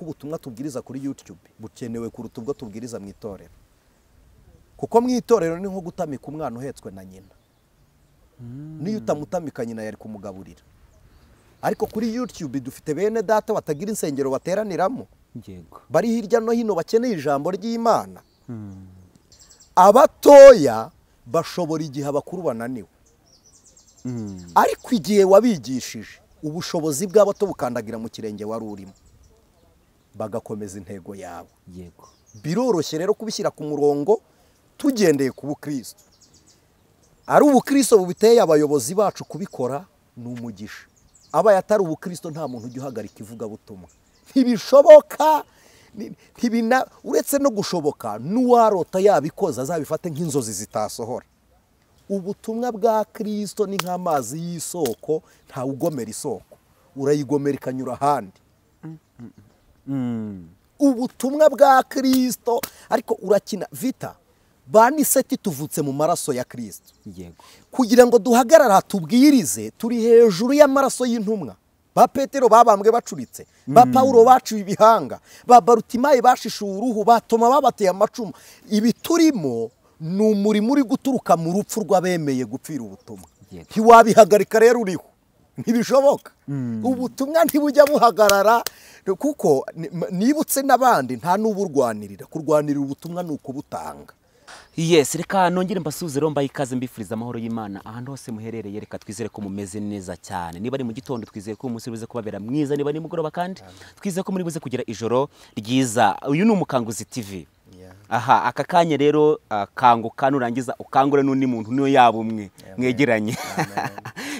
ko ubutumwa tubwiriza kuri YouTube bukenewe kuruta ubwo tubwiriza mu itorero, kuko mu itorero ni nko gutamika umwana uhetswe na nyina. Niyo utamutamika nyina yari kumugaburira. Ariko kuri YouTube dufite bene data batagira insengero bateraniramo, bari hirya no hino bakeneye ijambo ry'Imana. Abatoya bashobora igihe abakuru bananiwe, ariko igihe wabigishije ubushobozi bw'abato bukandagira mu kirenge wari urimo, bagakomeza intego yawe. Biroroshye rero kubishyira ku murongo tugendeye ku bukristo. Ari ubukristo bubiteye abayobozi bacu kubikora ni umugisha. Aba yatari ubukristo nta muntu ujya uhagarika ivugabutumwa. Ntibishoboka, uretse no gushoboka n'uwarota yabikoze azabifate nk'inzozi zitasohora. Ubutumwa bwa Kristo ni nk'amazi y'isoko, nta ugomera isoko, urayigomera ikanyura ahandi. Ubutumwa bwa Kristo, ariko urakina vita ba ANICET tuvutse mu maraso ya Kristo. Kugira ngo duhagarara tubwirize turi hejuru y'amaraso y'intumwa. Ba Petero babambwe bacuritse, ba Paulo baciye ibihanga, ba Barutimayi bashishuye uruhu, batoma babateye amacumu. Ibi turimo ni umurimo uri guturuka mu rupfu rw'abemeye gupfira ubutumwa. Ntiwabihagarika rero uriho, ntibishoboka. Ubutumwa ntibujya buhagarara, kuko nibutse n'abandi nta n'uburwanirira. Kurwanirira ubutumwa ni ukubutanga. Yes, reka nongere mbasuze romba ikaze mbifuriza amahoro y'Imana ahantu hose muherereye. Reka twizere ko mumeze neza cyane. Niba ari mu gitondo twizere ko umunsi buze kubabera mwiza, niba ni mugoroba kandi twizere ko muri buze kugira ijoro ryiza. Uyu ni Umukanguzi TV. Aha, aka kanya rero kanguka nurangiza ukangure n'undi muntu niyo yaba umwe mwegeranye.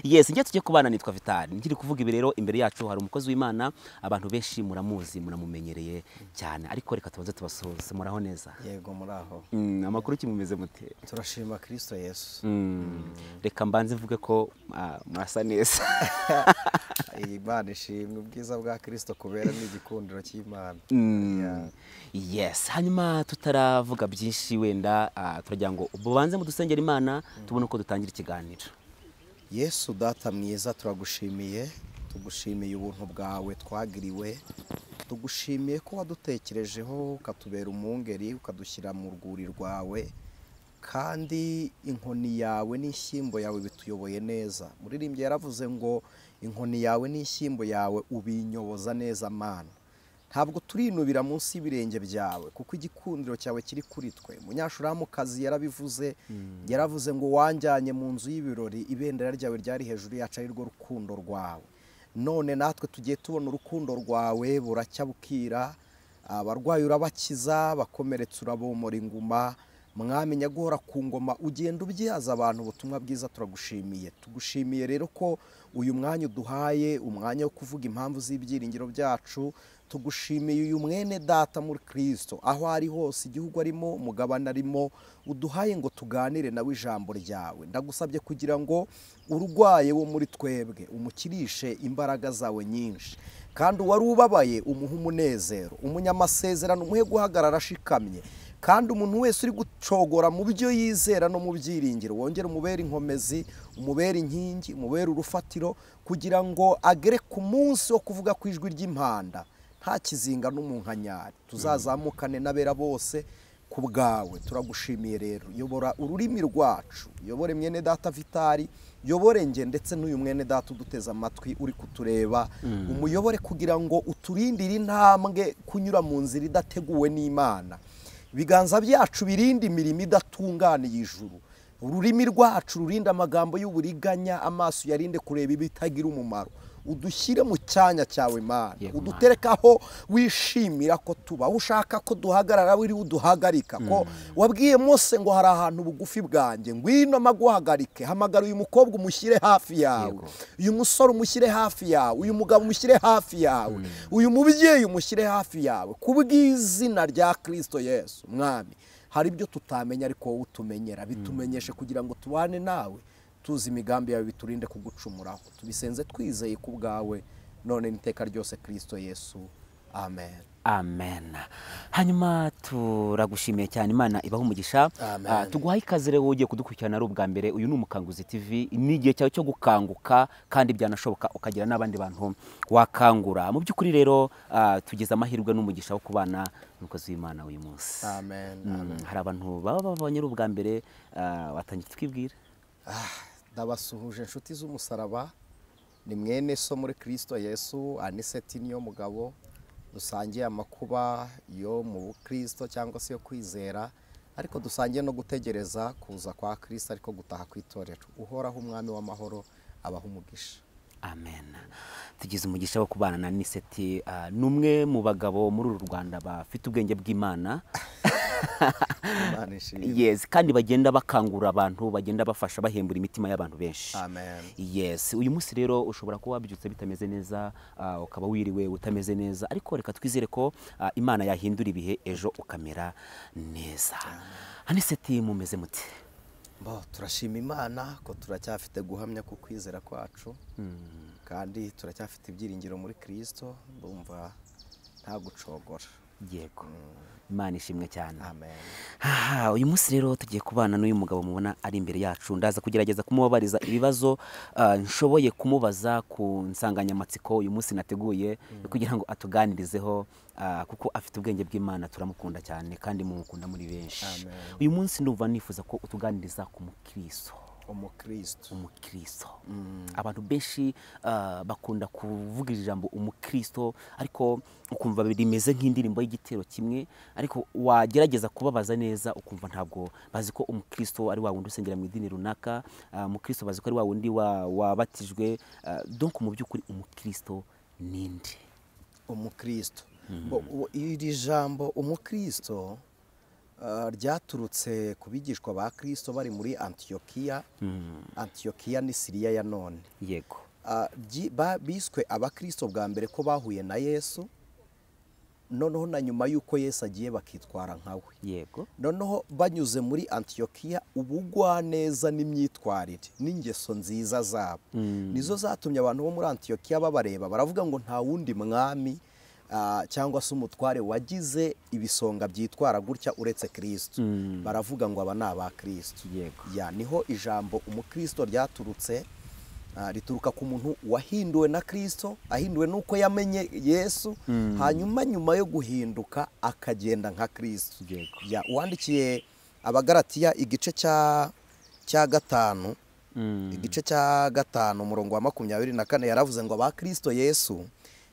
Yes, ngiye tujye kubana nitwa Vitali. Ngiri kuvuga ibi rero imbere yacu hari umukozi w'Imana, abantu benshi muramuzi muramumenyereye cyane, ariko reka tubaze tubasuhuze. Muraho neza? Yego muraho. Amakuru kimumeze mute? Turashima Kristo Yesu. Reka mbanze mvuge ko murasa neza. Imana ishimwe, ubwiza bwa Kristo kubera n'igikundiro cy'Imana. Yes, hanyuma tutaravuga byinshi wenda turagira ngo ubanze mu dusengera Imana tubone uko dutangira ikiganiro. Yesu data mwiza, turagushimiye, tugushimiye ubuntu bwawe twagiriwe, tugushimiye ko wadutekerejeho ukatubera umwungeri, ukadushyira mu rwuri rwawe, kandi inkoni yawe n'ishyimbo yawe bituyoboye neza. Muririmbyi yaravuze ngo inkoni yawe n'ishyimbo yawe ubinyoboza neza Mana. Ntabwo turinubira munsi y'ibirenge byawe, kuko igikundiro cyawe kiri kuri twe. Umunyashuramukazi yarabivuze, yaravuze ngo wanjyanye mu nzu y'ibirori, ibendera ryawe ryari hejuru yacu, ari rwo rukundo rwawe. None natwe tugiye tubona urukundo rwawe buracya bukira, abarwayi urabakiza, bakomeretse urabomora inguma. Mwami nyaguhora ku ngoma ugenda ubyihaza abantu ubutumwa bwiza. Turagushimiye, tugushimiye rero ko uyu mwanya uduhaye, umwanya wo kuvuga impamvu z'ibyiringiro byacu. Tugushimiye uyu mwene data muri Kristo, aho ari hose, igihugu arimo, umugabane arimo, uduhaye ngo tuganire nawe ijambo ryawe. Ndagusabye kugira ngo urwaye wo muri twebwe umukirishe imbaraga zawe nyinshi, kandi wari ubabaye umuha umunezero, umunyamasezerano umuhe guhagarara ashikamye, kandi umuntu wese uri gucogora mu byo yizera no mu byiringiro wongere umubere inkomezi, umubere inkingi, umubere urufatiro, kugira ngo agere ku munsi wo kuvuga ku ijwi ry'impanda nta kizinga n'umunkanyari. Tuzazamukane n'abera bose ku bwawe. Turagushimiye rero, yobora ururimi rwacu, yobore mwene data Vitali, yobore nge ndetse n'uyu mwene data uduteze amatwi uri kutureba, umuyobore kugira ngo uturindire intambwe kunyura mu nzira idateguwe n'Imana. Ibiganza byacu birinde imirimo idatunganiye ijuru, ururimi rwacu rurinde amagambo y'uburiganya, amaso yarinde kureba ibitagira umumaro. Udushyire mu cyanya cyawe Mana, uduterekaho wishimira ko tuba, ushaka ko duhagarara wiri uduhagarika. Ko wabwiye Mose ngo hari ahantu bugufi bwanjye, ngwino maguhagarike. Hamagara uyu mukobwa umushyire hafi yawe, uyu musore umushyire hafi yawe, uyu mugabo umushyire hafi yawe, uyu mubyeyi umushyire hafi yawe, kubw'izina rya Kristo Yesu. Mwami, hari ibyo tutamenya ariko wowe utumenyera, bitumenyeshe kugira ngo tubane nawe, tuzi imigambi yawe, biturinde kugucumuraho. Tubisenze twizeye ku bwawe none n'iteka ryose Kristo Yesu. amen. amen. Hanyuma turagushimiye cyane, Imana ibaha umugisha. Amen. Tuguhaye ikaze rero ugiye kudukurikirana ari ubwa mbere. Uyu ni Umukanguzi TV, ni igihe cyawe cyo gukanguka kandi byanashoboka ukagira n'abandi bantu wakangura. Mu by'ukuri rero tugize amahirwe n'umugisha wo kubana n'umukozi w'Imana uyu munsi. Amen. Hari abantu baba babonye ari ubwa mbere, watangiye twibwira. Ndabasuhuje inshuti z'umusaraba, ni mwene so muri Kristo Yesu, ANICET niyo mugabo, dusangiye amakuba yo mu Kristo cyangwa se yo kwizera, ariko dusangiye no gutegereza kuza kwa Kristo, ariko gutaha kwitorero. Uhoraho umwami w'amahoro abaha umugisha. Amen. Tugize umugisha wo kubana na ANICET, numwe mu bagabo muri uru Rwanda bafite ubwenge bw'Imana. Yes, kandi bagenda bakangura abantu, bagenda bafasha bahembura imitima y'abantu benshi. Amen. Yes, uyu munsi rero ushobora kuba wabyutse bitameze neza, ukaba wiriwe utameze neza, ariko reka twizere ko Imana yahindura ibihe, ejo ukamera neza. ANICET, mumeze muti? Turashima Imana ko turacyafite guhamya ku kwizera kwacu, kandi turacyafite ibyiringiro muri Kristo, ndumva nta gucogora. Yego, Imana ishimwe cyane. Amen. Uyu munsi rero tugiye kubana n'uyu mugabo mubona ari imbere yacu. Ndaza kugerageza kumubabariza ibibazo nshoboye kumubaza ku nsanganyamatsiko uyu munsi nateguye, kugira ngo atuganirizeho, kuko afite ubwenge bw'Imana, turamukunda cyane kandi mumukunda muri benshi. Amen. Uyu munsi ndumva nifuza ko utuganiriza ku mukristo. Umukristo. Abantu benshi bakunda kuvuga ijambo umukristo, ariko ukumva rimeze nk'indirimbo y'igitero kimwe, ariko wagerageza kubabaza neza ukumva ntabwo bazi ko umukristo ari wa wundi usengera mu idini runaka. Umukristo bazi ko ari wa wundi wabatijwe. Donc mu by'ukuri umukristo ninde? Umukristo, iri jambo umukristo ryaturutse ku bigishwa ba Kristo bari muri Antiyokiya. Antiyokiya ni Siriya ya none. Yego. Biswe abakristo bwa mbere ko bahuye na Yesu, noneho na nyuma y'uko Yesu agiye bakitwara nkawe. Yego. Noneho banyuze muri Antiyokiya, ubugwaneza n'imyitwarire n'ingeso nziza zabo nizo zatumye abantu bo muri Antiyokiya babareba, baravuga ngo nta wundi mwami cyangwa se umutware wagize ibisonga byitwara gutya uretse Kristo. Baravuga ngo aba ni aba Kristo. Yego. Niho ijambo umukristo ryaturutse, rituruka ku muntu wahinduwe na Kristo, ahinduwe nuko yamenye Yesu, hanyuma nyuma yo guhinduka akagenda nka Kristo. Yego. Uwandikiye Abagalatiya igice cya gatanu, igice cya gatanu umurongo wa 24 yaravuze ngo aba Kristo Yesu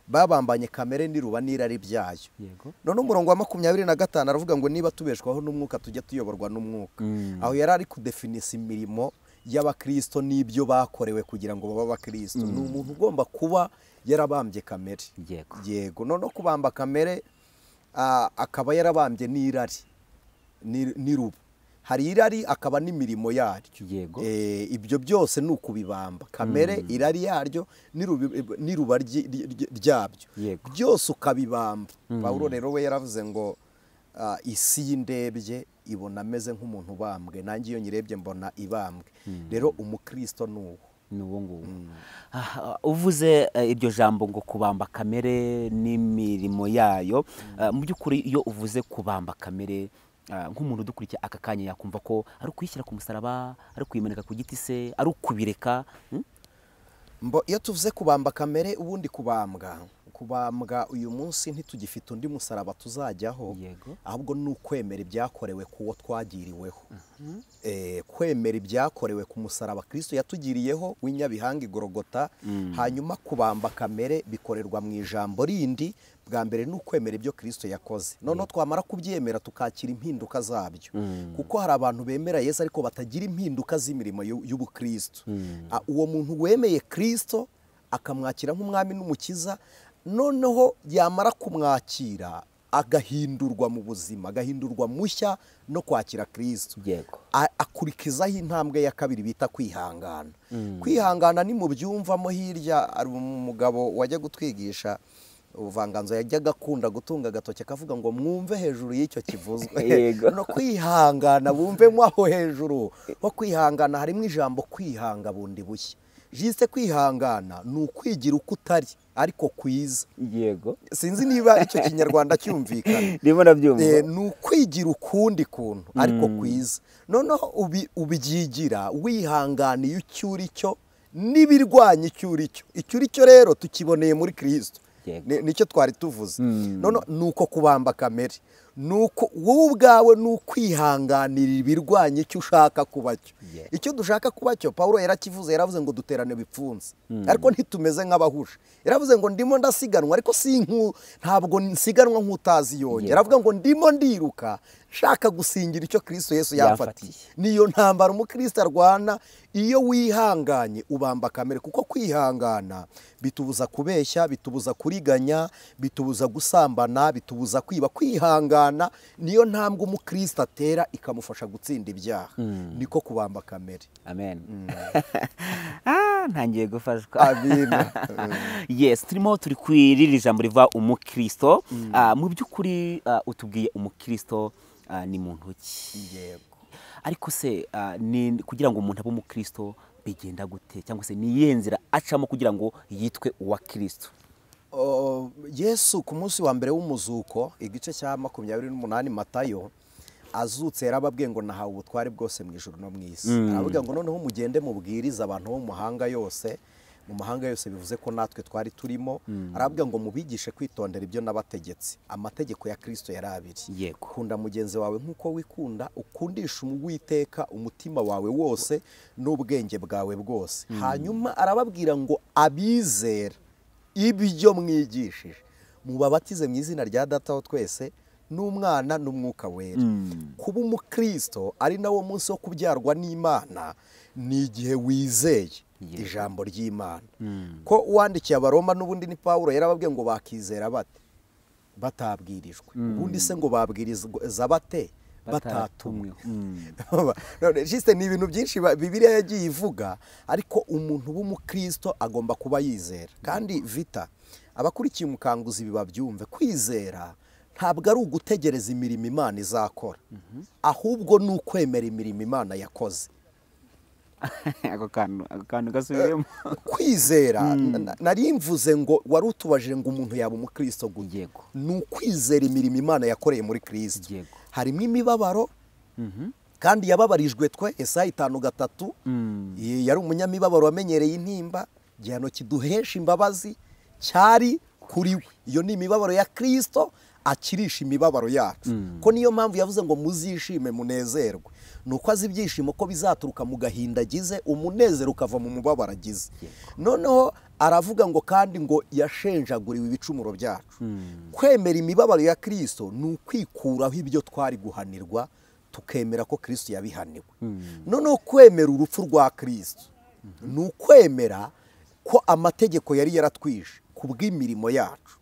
babambanye kamere n'iruba n'irari byayo. Yego. None umurongo wa 25 aravuga ngo niba tubeshwaho n'umwuka tujya tuyoborwa n'umwuka. Aho yari ari kudefinisa imirimo y'abakristo n'ibyo bakorewe kugira ngo babe abakristo. Ni umuntu ugomba kuba yarabambye kamere. Yego. Yego. None kubamba kamere akaba yarabambye n'irari n'iruba. Hari irari akaba n'imirimo yaryo. Yego. Ibyo byose ni ukubibamba. Kamere, irari yaryo n'iruba ryabyo. Yego. Byose ukabibamba. Pawulo rero we yaravuze ngo isi y'indebye ibona ameze nk'umuntu ubambwe, nanjye iyo nyirebye mbona ibambwe. Rero umukristo ni uwo nguwo. Uvuze iryo jambo ngo kubamba kamere n'imirimo yayo, mu by'ukuri iyo uvuze kubamba kamere, nk'umuntu udukurikiye aka kanya yakumva ko ari ukuyishyira ku musaraba, ari kuyimanika ku giti se, ari ukubireka. Iyo tuvuze kubamba kamere, ubundi kubambwa uyu munsi ntitugifite undi musaraba tuzajyaho. Yego. Ahubwo ni ukwemera ibyakorewe kuwo twagiriweho. Kwemera ibyakorewe ku musaraba Kristo yatugiriyeho w'inyabihanga igorogota. Hanyuma kubamba kamere bikorerwa mu ijambo rindi. Bwa mbere ni ukwemera ibyo Kristo yakoze, noneho twamara kubyemera tukakira impinduka zabyo. Kuko hari abantu bemera Yesu ariko batagira impinduka z'imirimo y'ubukristo. Uwo muntu wemeye Kristo akamwakira nk'umwami n'umukiza, noneho yamara kumwakira agahindurwa mu buzima, agahindurwa mushya no kwakira Kristo. Yego. Akurikizaho intambwe ya kabiri bita kwihangana. Kwihangana ni mu byumvamo hirya. Ari umugabo wajya gutwigisha ubuvanganzo, yajyaga akunda gutunga agatoki akavuga ngo mwumve hejuru y'icyo kivuzwe. No kwihangana bumvemo aho hejuru. Ho kwihangana harimo ijambo kwihanga bundi bushya. jiste kwihangana ni ukwigira uko utari ariko kwiza. yego Sinzi niba icyo kinyarwanda cyumvikana. ndimo nabyumva. Ni ukwigira ukundi kuntu ariko kwiza. Noneho ubyigira wihanganiye icyo uri cyo n'ibirwanya icyo uri cyo. Icyo uri cyo rero tukiboneye muri Kristo. Nicyo twari tuvuze. None nuko kubamba kamere, nuko wowe ubwawe n'ukwihanganira ibirwanya icyo ushaka kuba cyo. Icyo dushaka kuba cyo Paulo yarakivuze, yaravuze ngo duterane bipfunze, ariko ntitumeze nk'abahuje. Yaravuze ngo ndimo ndasiganwa ariko ntabwo nsiganwa nk'utazi yonge. Yaravuga ngo ndimo ndiruka shaka gusingira icyo Kristo Yesu yafatiye. Niyo ntambara umukristo arwana. Iyo wihanganye ubamba kamere, kuko kwihangana bitubuza kubeshya, bitubuza kuriganya, bitubuza gusambana, bitubuza kwiba. Kwihangana niyo ntambwe umukristo atera ikamufasha gutsinda ibyaha. Niko kubamba kamere. Amen. Ntangiye gufashwa. Amina. Yes, turi kwirira ijambo riva umukristo. Mu by'ukuri utubwiye umukristo ni muntu ki? Yego. Ariko se ni kugira ngo umuntu abe umukristo bigenda gute, cyangwa se ni yenzira acamo kugira ngo yitwe uwa Kristo? Yesu ku munsi wa mbere w'umuzuko, igice cya 28 Matayo, azutse yarababwiye ngo nahawe ubutware bwose mu ijuru no mu isi. Aravuga ngo noneho mugende mubwiriza abantu bo mu mahanga yose. Mu mahanga yose bivuze ko natwe twari turimo. Aravuga ngo mubigishe kwitondera ibyo nabategetse. Amategeko ya Kristo yari abiri. Kunda mugenzi wawe nk'uko wikunda, ukundisha Uwiteka umutima wawe wose n'ubwenge bwawe bwose. Hanyuma arababwira ngo abizera ibyo mwigishije mubabatize mu izina rya Data wa twese n'Umwana n'Umwuka wera. Kuba umukristo ari nawo munsi wo kubyarwa n'Imana ni igihe wizeye ijambo ry'Imana. Ko uwandikiye Abaroma n'ubundi ni Paulo yarababwiye ngo bakizera bate batabwirijwe. Ubundi se ngo babwiriza bate batatumwe. Juste ni ibintu byinshi Bibiliya yagiye ivuga, ariko umuntu w'umukristo agomba kuba yizera. Kandi Vita, abakurikiye umukanguzi bibabyumve, kwizera ntabwo ari ugutegereza imirimo Imana izakora, ahubwo ni ukwemera imirimo Imana yakoze. Ako kantu gasubiremo. Kwizera nari mvuze ngo wari utubajije ngo umuntu yaba umukristo gute. Ni ukwizera imirimo Imana yakoreye muri Kristo. Harimo imibabaro, kandi yababarijwe twe. Yesaya 5:3 yari umunyamibabaro wamenyereye intimba, gihano kiduhesha imbabazi cyari kuri we. Iyo ni imibabaro ya Kristo akirisha imibabaro yacu. Ko niyo mpamvu yavuze ngo muzishime munezerwe. Nuko azi ibyishimo ko bizaturuka mu gahinda agize, umunezero ukava mu mubabaro agize. Noneho aravuga ngo kandi ngo yashenjaguriwe ibicumuro byacu. Kwemera imibabaro ya Kristo ni ukwikuraho ibyo twari guhanirwa, tukemera ko Kristo yabihaniwe. Noneho kwemera urupfu rwa Kristo ni ukwemera ko amategeko yari yaratwishe kubw'imirimo yacu.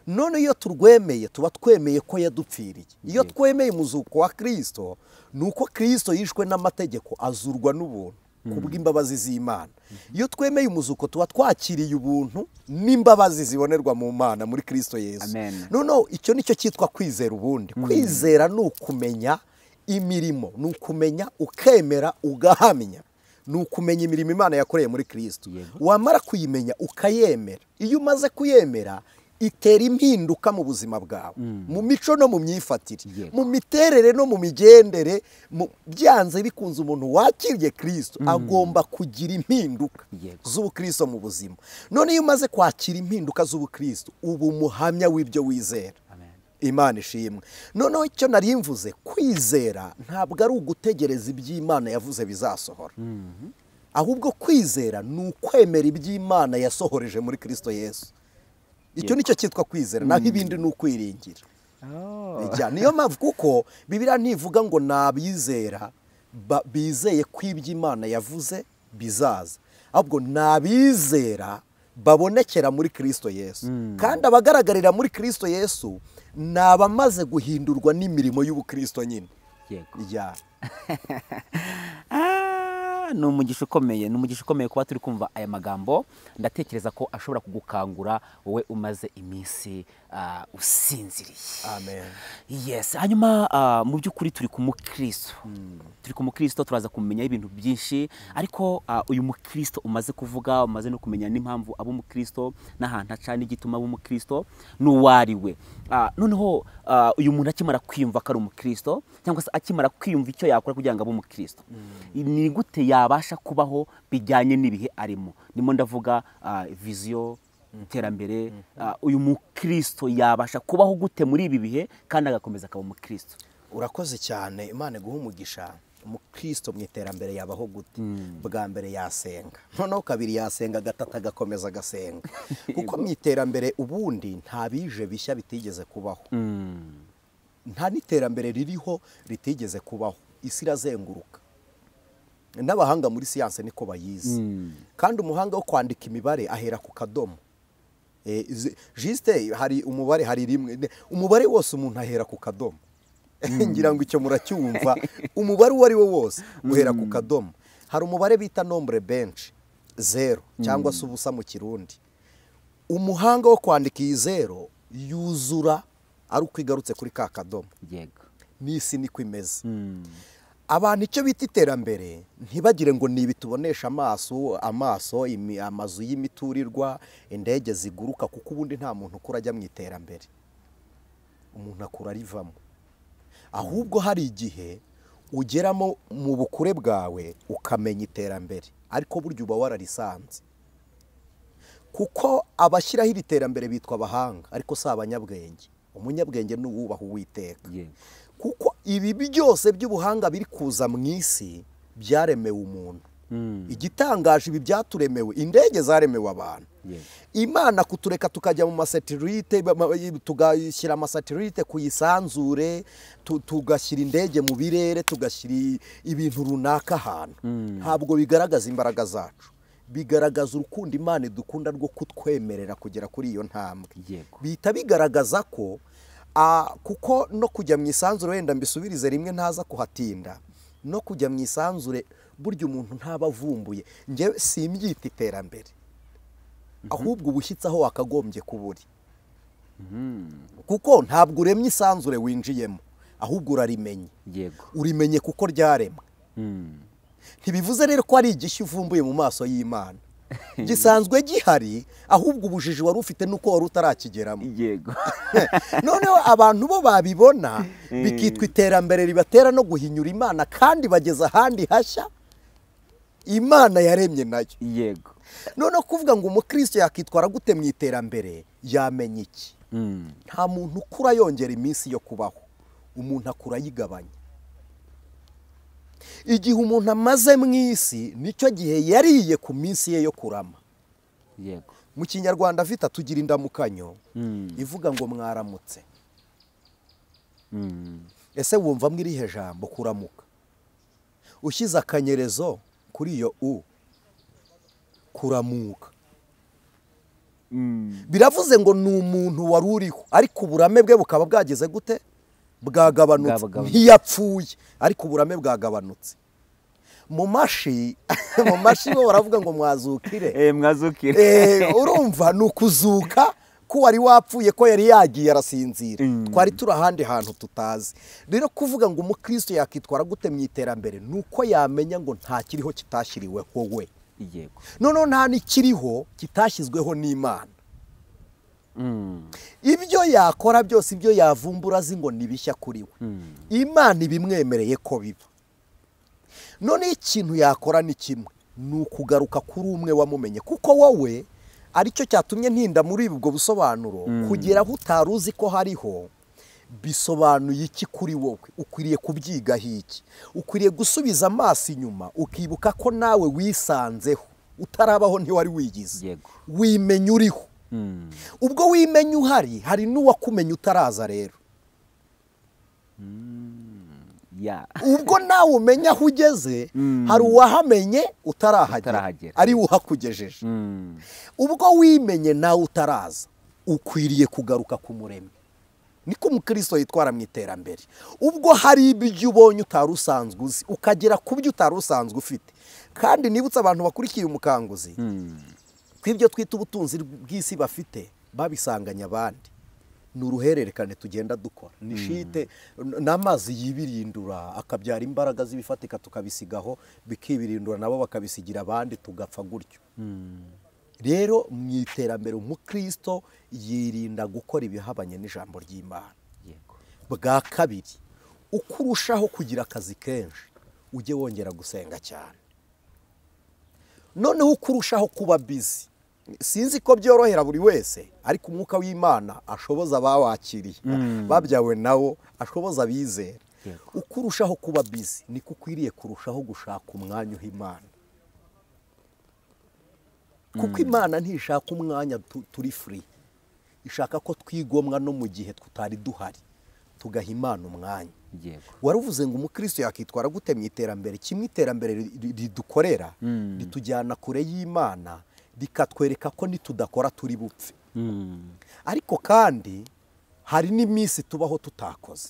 None iyo turwemeye tuba twemeye ko yadupfiriye. Iyo twemeye umuzuko wa Kristo, nuko Kristo yishwe n'amategeko azurwa n'ubuntu kubw'imbabazi z'Imana. Iyo twemeye umuzuko tuba twakiriye ubuntu n'imbabazi zibonerwa mu Mana muri Kristo Yesu. None icyo nicyo cyitwa kwizera. Ubundi kwizera ni ukumenya imirimo, ni ukumenya ukemera ugahamya, ni ukumenya imirimo Imana yakoreye muri Kristo. Wamara kuyimenya ukayemera, iyo umaze kuyemera itera impinduka mu buzima bwawe, mu mico no mu myifatire, mu miterere no mu migendere. Byanze bikunze umuntu wakiriye Kristo agomba kugira impinduka z'ubukristo mu buzima. None iyo umaze kwakira impinduka z'ubukristo uba umuhamya w'ibyo wizera. Imana ishimwe. Noneho icyo nari mvuze, kwizera ntabwo ari ugutegereza iby'Imana yavuze bizasohora, ahubwo kwizera ni ukwemera iby'Imana yasohoreje muri Kristo Yesu. Icyo nicyo cyitwa kwizera, naho ibindi ni ukwiringira. Niyo mpamvu kuko Bibiliya ntivuga ngo nabizera bizeye ko iby'Imana yavuze bizaza, ahubwo nabizera babonekera muri Kristo Yesu. Kandi abagaragarira muri Kristo Yesu ni abamaze guhindurwa n'imirimo y'ubukristo nyine. Ni umugisha ukomeye kuba turi kumva aya magambo. Ndatekereza ko ashobora kugukangura wowe umaze iminsi usinziriye. Amen. Yes, hanyuma mu by'ukuri turi ku mukristo. Turi ku mukristo turaza kumenya ibintu byinshi, ariko uyu mukristo umaze kuvuga, umaze no kumenya n'impamvu abo mukristo n'ahantu aca n'igituma abo mukristo n'uwariwe. Noneho uyu muntu akimara kwiyumva ko ari umukristo cyangwa se akimara kwiyumva icyo yakora kugira ngo abe umukristo, ni gute yabasha kubaho bijyanye n'ibihe arimo? Nimo ndavuga vision, iterambere. Uyu mukristo yabasha kubaho gute muri ibi bihe kandi agakomeza akaba umukristo? Urakoze cyane, Imana iguha umugisha. Umukristo mu iterambere yabaho gute? Bwa mbere yasenga, noneho kabiri yasenga, gatatu agakomeza agasenga. Kuko mu iterambere ubundi nta bije bishya bitigeze kubaho, nta n'iterambere ririho ritigeze kubaho. Isi irazenguruka, n'abahanga muri siyanse niko bayizi. Kandi umuhanga wo kwandika imibare ahera ku kadomo. Juste hari umubare, hari rimwe, umubare wose umuntu ahera ku kadomo. Ngira ngo icyo muracyumva, umubare uwo ari wo wose uhera ku kadomo. Hari umubare bita nombre benshi, zero cyangwa se ubusa mu Kirundi. Umuhanga wo kwandika iyi zero yuzura ari uko igarutse kuri ka kadomo. Yego, n'isi niko imeze. Abantu icyo bita iterambere ntibagire ngo ni ibitubonesha amaso, amazu y'imiturirwa, indege ziguruka, kuko ubundi nta muntu ukura ajya mu iterambere. Umuntu akura arivamo. Ahubwo hari igihe ugeramo mu bukure bwawe ukamenya iterambere, ariko burya uba wararisanze. Kuko abashyiraho iri terambere bitwa abahanga, ariko si abanyabwenge. Umunyabwenge ni uwubaha Uwiteka. Kuko ibi byose by'ubuhanga biri kuza mu isi byaremewe umuntu. Igitangaje, ibi byaturemewe, indege zaremewe abantu. Imana kutureka tukajya mu masatelite, tugashyira amasatelite ku isanzure, tugashyira indege mu birere, tugashyira ibintu runaka ahantu, ntabwo bigaragaza imbaraga zacu, bigaragaza urukundo Imana idukunda rwo kutwemerera kugera kuri iyo ntambwe. Bihita bigaragaza ko kuko no kujya mu isanzure, wenda mbisubirize rimwe ntaza kuhatinda, no kujya mu isanzure burya umuntu ntaba avumbuye. Njye simbyita iterambere, ahubwo ubushyitsi aho wakagombye kuburi. Kuko ntabwo uremye isanzure winjiyemo, ahubwo urarimenye. Urimenye kuko ryaremwe. Ntibivuze rero ko ari igishya uvumbuye mu maso y'Imana. Gisanzwe gihari, ahubwo ubujiji wari ufite nuko wari utarakigeramo. Noneho abantu bo babibona bikitwa iterambere, ribatera no guhinyura Imana, kandi bageza ahandi hashya Imana yaremye nayo. Noneho kuvuga ngo umukristo yakitwara gute mu iterambere, yamenya iki? Nta muntu ukura yongera iminsi yo kubaho, umuntu akura yigabanya. Igihe umuntu amaze mu isi nicyo gihe yariye ku minsi ye yo kurama. Mu Kinyarwanda vita tugira indamukanyo ivuga ngo mwaramutse. Ese wumva mwirihe jambo kuramuka? Ushyize akanyerezo kuri iyo kuramuka, biravuze ngo ni umuntu wari uriho, ariko uburame bwe bukaba bwageze gute? Bwagabanutse. Ntiyapfuye, ariko uburame bwagabanutse. Mu mashi bo baravuga ngo mwazukire. Urumva ni ukuzuka ko wari wapfuye, ko yari yagiye arasinzira. Twari turi ahandi hantu tutazi. Rero kuvuga ngo umukristo yakitwara gute mu iterambere, nuko yamenya ngo nta kiriho kitashyiriweho we. Noneho nta n'ikiriho kitashyizweho n'Imana. Ibyo yakora byose, ibyo yavumbura azi ngo ni bishya kuri we, Imana ibimwemereye ko biba. None ikintu yakora ni kimwe, ni ukugaruka kuri umwe wamumenye. Kuko wowe aricyo cyatumye ntinda muri ubwo busobanuro, kugera aho utari uzi ko hariho, bisobanuye iki kuri wowe? Ukwiriye kubyigaho iki? Ukwiriye gusubiza amaso inyuma ukibuka ko nawe wisanzeho, utarabaho ntiwari wigize. Wimenya uriho. Ubwo wimenya uhari, hari n'uwakumenya utaraza rero. Ubwo nawe umenya aho ugeze, hari uwahamenye utarahagera, ari uhakugejeje. Ubwo wimenye nawe utaraza, ukwiriye kugaruka ku Muremyi. Niko umukristo yitwara mu iterambere. Ubwo hari ibyo ubonye utari usanzwe uzi, ukagera ku byo utari usanzwe ufite. Kandi nibutse abantu bakurikiye umukanguzi, kw'ibyo twita ubutunzi bw'isi bafite, babisanganya abandi. ni uruhererekane tugenda dukora ni shite n'amazi yibirindura akabyara imbaraga z'ibifatika tukabisigaho bikibirindura nabo bakabisigira abandi tugapfa gutyo. Rero mu iterambere umukristo yirinda gukora ibihabanye n'ijambo ry'Imana. Bwa kabiri, uko urushaho kugira akazi kenshi ujye wongera gusenga cyane. Noneho uko urushaho kuba busy, sinzi ko byorohera buri wese, ariko umwuka w'Imana ashoboza abawakiriye babyawe nawo, ashoboza abizera. Uko urushaho kuba busy niko ukwiriye kurushaho gushaka umwanya uha Imana, kuko Imana ntishaka umwanya turi free, ishaka ko twigomwa no mu gihe tutari duhari tugaha Imana umwanya. Waruvuze ngo umukristo yakitwara gute mu iterambere? Kimwe iterambere ridukorera ritujyana kure y'Imana, rikatwereka ko nitudakora turi bupfe. Ariko kandi hari n'iminsi tubaho tutakoze,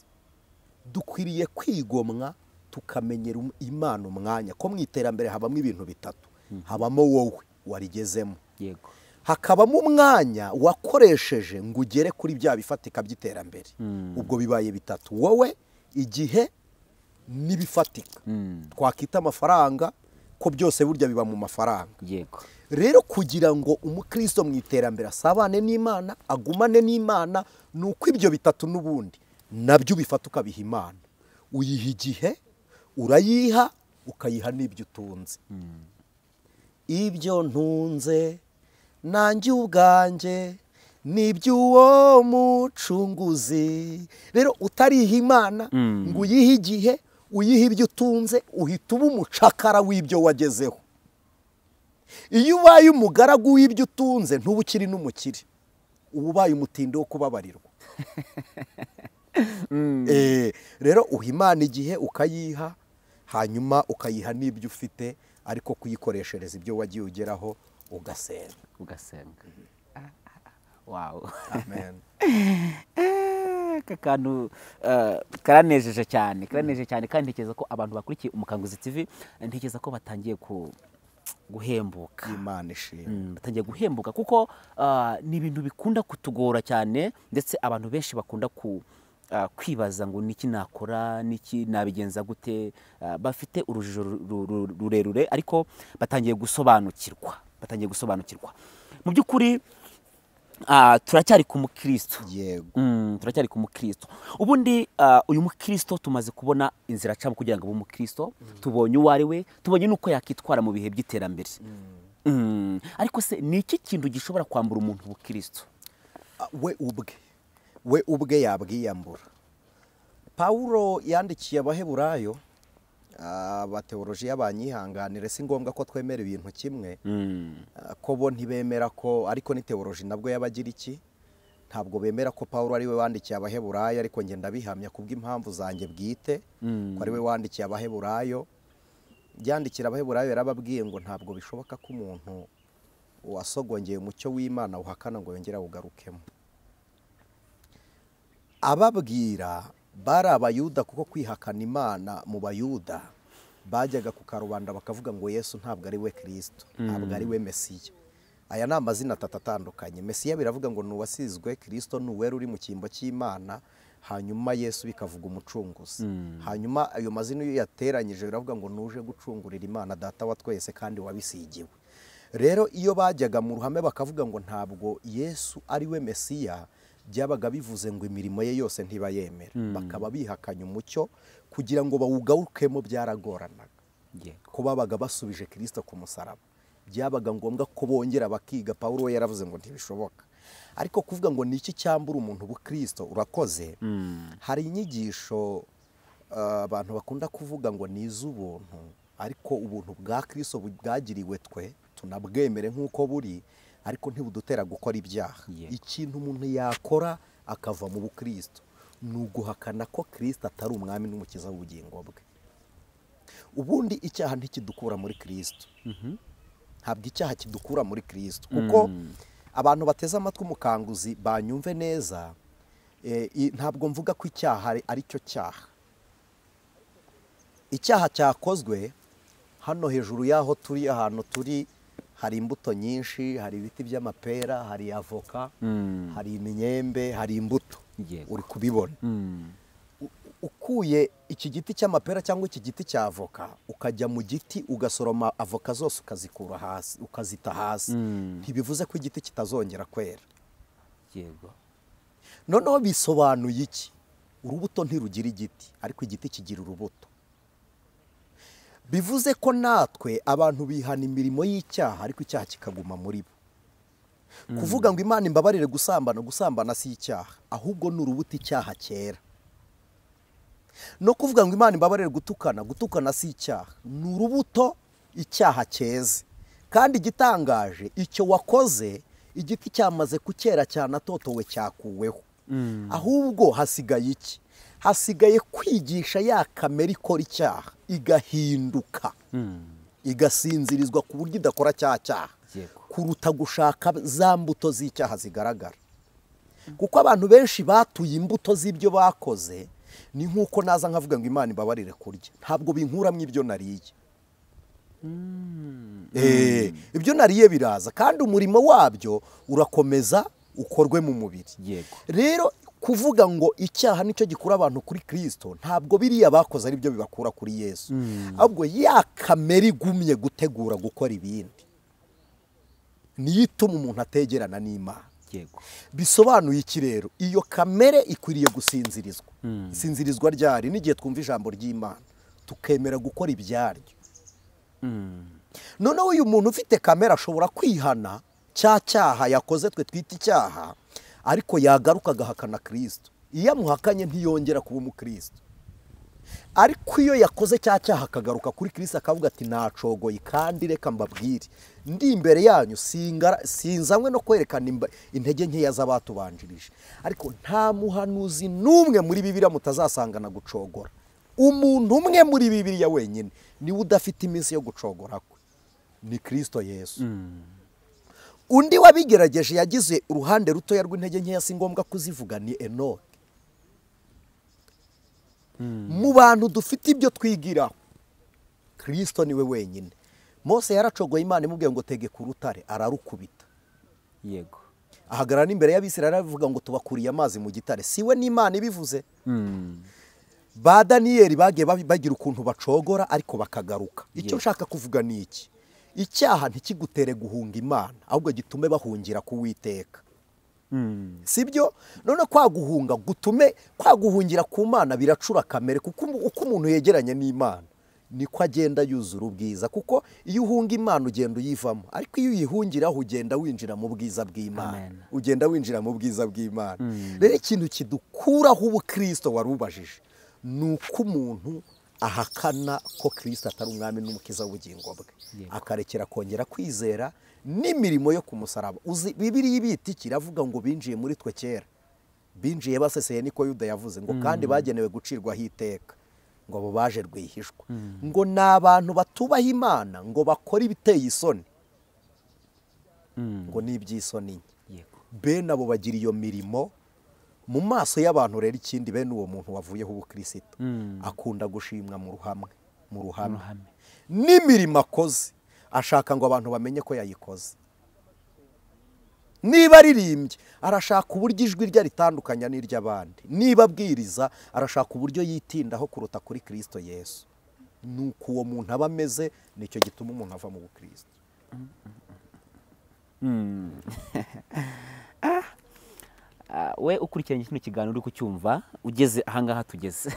dukwiriye kwigomwa tukamenyera Imana umwanya, ko mu iterambere habamo ibintu bitatu. Habamo wowe warigezemo, hakabamo umwanya wakoresheje ngo ugere kuri bya bifatika by'iterambere. Ubwo bibaye bitatu: wowe, igihe n'ibifatika. Twakita amafaranga, ko byose burya biba mu mafaranga. Rero kugira ngo umukristo mu iterambere asabane n'Imana, agumane n'Imana, ni uko ibyo bitatu n'ubundi nabyo ubifata ukabiha Imana. Uyiha igihe, urayiha, ukayiha n'ibyo utunze. Ibyo ntunze nanjye ubwanjye n'iby'uwo mucunguzi. Rero utariha Imana ngo uyihe igihe, uyihe ibyo utunze, uhita uba umucakara w'ibyo wagezeho. Iyo ubaye umugaragu w'ibyo utunze ntuba ukiri n'umukire, uba ubaye umutindi wo kubabarirwa. Rero uha Imana igihe ukayiha, hanyuma ukayiha n'ibyo ufite, ariko kuyikoreshereza ibyo wagiye ugeraho ugasenga. Wow. Amen. Kakantu karanejeje cyane kandi ntekereza ko abantu bakurikiye Umukanguzi TV ntekereza ko batangiye guhembuka. Imana ishimwe. Batangiye guhembuka kuko ni ibintu bikunda kutugora cyane, ndetse abantu benshi bakunda kwibaza ngo niki nakora, niki nabigenza gute. Bafite urujijo rurerure, ariko batangiye gusobanukirwa. Mu by'ukuri turacyari ku mukristo. Turacyari ku mukristo. Ubundi uyu mukristo tumaze kubona inzira acamo kugira ngo abe umukristo. Tubonye uwo ari we, tubonye nuko yakitwara mu bihe by'iterambere. Ariko se ni iki kintu gishobora kwambura umuntu ubukristo? We ubwe yabwiyambura. Pawulo yandikiye Abaheburayo, abateolojiya banyihanganire, si ngombwa ko twemera ibintu kimwe, ko bo ntibemera ko, ariko ni teoloji nabwo yabagira iki, ntabwo bemera ko Pawulo ari we wandikiye Abaheburayo, ariko ngenda bihamya kubw'impamvu zanjye bwite ko ari we wandikiye Abaheburayo. Yandikira Abaheburayo yarababwiye ngo ntabwo bishoboka ko umuntu wasogongeye umucyo w'Imana uhakana ngo yongere awugarukemo. Ababwira bari Abayuda, kuko kwihakana Imana mu Bayuda bajyaga ku karubanda bakavuga ngo Yesu ntabwo ari we Kristo, ntabwo ari we Mesiya. Aya ni amazina atatu atandukanye. Mesiya biravuga ngo ni uwasizwe, Kristo ni uwera uri mu cyimbo cy'Imana, hanyuma Yesu bikavuga umucunguzi. Hanyuma ayo mazina iyo yateranyije biravuga ngo nuje gucungurira Imana Data wa twese kandi wabisigiwe. Rero iyo bajyaga mu ruhame bakavuga ngo ntabwo Yesu ari we Mesiya, byabaga bivuze ngo imirimo ye yose ntibayemera. Bakaba bihakanye umucyo, kugira ngo bawugarukemo byaragoranaga. Ko babaga basubije Kristo ku musaraba, byabaga ngombwa ko bongera bakiga. Pawulo we yaravuze ngo ntibishoboka. Ariko kuvuga ngo niki cyambura umuntu ubukristo, urakoze. Hari inyigisho abantu bakunda kuvuga ngo ni iz'ubuntu, ariko ubuntu bwa Kristo bwagiriwe twe tunabwemere nk'uko buri, ariko ntibudutera gukora ibyaha. Ikintu umuntu yakora akava mu bukristo ni uguhakana ko Kristo atari umwami n'umukiza w'ubugingo bwe. Ubundi icyaha ntikidukura muri Kristo. Ntabwo icyaha kidukura muri Kristo, kuko abantu bateze amatwi Umukanguzi banyumve neza, ntabwo mvuga ko icyaha ari cyo cyaha. Icyaha cyakozwe hano hejuru y'aho turi, ahantu turi hari imbuto nyinshi, hari ibiti by'amapera, hari avoka, hari imyembe, hari imbuto. Uri kubibona. Ukuye iki giti cy'amapera cyangwa iki giti cya avoka ukajya mu giti ugasoroma avoka zose ukazikura hasi ukazita hasi, ntibivuze ko igiti kitazongera kwera. Yego. Noneho bisobanuye iki? Urubuto ntirugira igiti, ariko igiti kigira urubuto. Bivuze ko natwe abantu bihana imirimo y'icyaha, ariko icyaha kikaguma muri bo. Kuvuga ngo Imana imbabarire gusambana si icyaha, ahubwo ni urubuto icyaha cyera. No kuvuga ngo Imana imbabarire gutukana si icyaha, ni urubuto icyaha cyeze. Kandi igitangaje, icyo wakoze igiti cyamaze kukera cyane atotowe cyakuweho. Ahubwo hasigaye iki? Hasigaye kwigisha ya kamere ikora icyaha igahinduka, igasinzirizwa ku buryo idakora cya cyaha, kuruta gushaka za mbuto z'icyaha zigaragara. Kuko abantu benshi batuye imbuto z'ibyo bakoze, ni nk'uko naza nkavuga ngo Imana imbabarire kurya, ntabwo binkuramo ibyo nariye. Ibyo nariye biraza, kandi umurimo wabyo urakomeza ukorwe mu mubiri. Rero kuvuga ngo icyaha nicyo gikura abantu kuri Kristo, ntabwo biriya bakoze ari byo bibakura kuri Yesu, ahubwo ya kamere igumye gutegura gukora ibindi niyo ituma umuntu ategerana n'Imana. Bisobanuye iki rero? Iyo kamere ikwiriye gusinzirizwa. Isinzirizwa ryari? N'igihe twumva ijambo ry'Imana tukemera gukora ibyaryo. Noneho uyu muntu ufite kamere ashobora kwihana cya cyaha yakoze twe twita icyaha, ariko yagaruka agahakana Kristo. Iyo amuhakanye ntiyongera kuba umukristo. Ariko iyo yakoze cya cyaha akagaruka kuri Kristo akavuga ati nacogoye, kandi reka mbabwire ndi imbere yanyu sinzanywe no kwerekana intege nkeya z'abatubanjirije, ariko nta muhanuzi n'umwe muri Bibiliya mutazasangana gucogora. Umuntu umwe muri Bibiliya wenyine niwe udafite iminsi yo gucogora kwe, ni Kristo Yesu. Undi wabigerageje yagize uruhande rutoya rw'intege nkeya si ngombwa kuzivuga, ni Enoke. Mu bantu dufite ibyo twigiraho, Kristo niwe wenyine. Mose yaracogoye, Imana imubwiye ngo tegeka urutare, ararukubita. Ahagarara n'imbere y'Abisirayeli aravuga ngo tubakuriye amazi mu gitare. Siwe n'Imana ibivuze. Ba Daniyeli bagiye bagira ukuntu bacogora ariko bakagaruka. Icyo nshaka kuvuga ni iki? Icyaha ntikigutere guhunga Imana, ahubwo gitume bahungira ku Uwiteka. Sibyo? None kwaguhungira ku Mana biracura kamere, kuko uko umuntu yegeranye n'Imana niko agenda yuzura ubwiza. Kuko iyo uhunga Imana ugenda uyivamo, ariko iyo uyihungiraho ugenda winjira mu bwiza bw'Imana. Ugenda winjira mu bwiza bw'Imana. Rero ikintu kidukuraho ubukristo warubajije ni uko umuntu ahakana ko Kristo atari umwami n'umukiza w'ubugingo bwe, akarekera kongera kwizera n'imirimo yo ku musaraba. Bibiliya ibita iki? Iravuga ngo binjiye muri twe kera, binjiye baseseye, niko Yuda yavuze ngo kandi bagenewe gucirwaho iteka, ngo abo baje rwihishwa, ngo ni abantu batubaha Imana, ngo bakora ibiteye isoni, ngo n'iby'isoni. Bene abo bagira iyo mirimo mu maso y'abantu. Rero ikindi, bene uwo muntu wavuyeho ubukristo akunda gushimwa mu ruhame n'imirimo akoze, ashaka ngo abantu bamenye ko yayikoze. Niba aririmbye arashaka uburyo ijwi rye ritandukanya n'iry'abandi, niba abwiriza arashaka uburyo yitindaho kuruta kuri Kristo Yesu. Nuko uwo muntu aba ameze, nicyo gituma umuntu ava mu bukristo. We ukurikiranye kino kiganiro uri kucyumva ugeze ahangaha tugeze,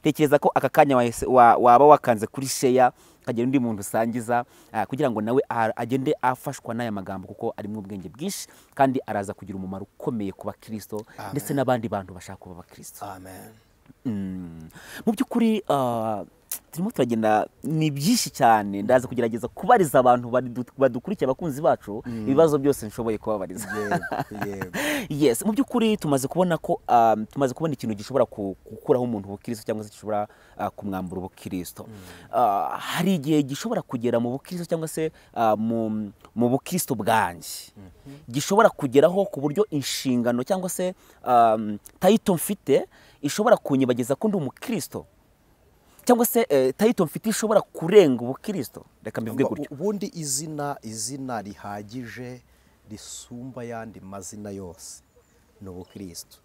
tekereza ko aka kanya waba wakanze kuri share kagira undi muntu usangiza, kugira ngo nawe agende afashwa n'aya magambo, kuko arimo ubwenge bwinshi kandi araza kugira umumaro ukomeye ku bakristo ndetse n'abandi bantu bashaka kuba abakristo. Mu by'ukuri turimo turagenda ni byinshi cyane, ndaza kugerageza kubariza abantu badukurikiye, abakunzi bacu, ibibazo byose nshoboye kubabariza. Yes, mu by'ukuri tumaze kubona ikintu gishobora gukuraho umuntu ubukristo cyangwa se gishobora kumwambura ubukristo. Hari igihe gishobora kugera mu bukristo cyangwa se mu bukristo bwanjye gishobora kugeraho ku buryo inshingano cyangwa se title mfite ishobora kunyibageza ko ndi umukristo, cyangwa se title mfite ishobora kurenga ubukristo, reka mbivuge gutyo. Ubundi izina rihagije risumba yandi mazina yose ni ubukristo.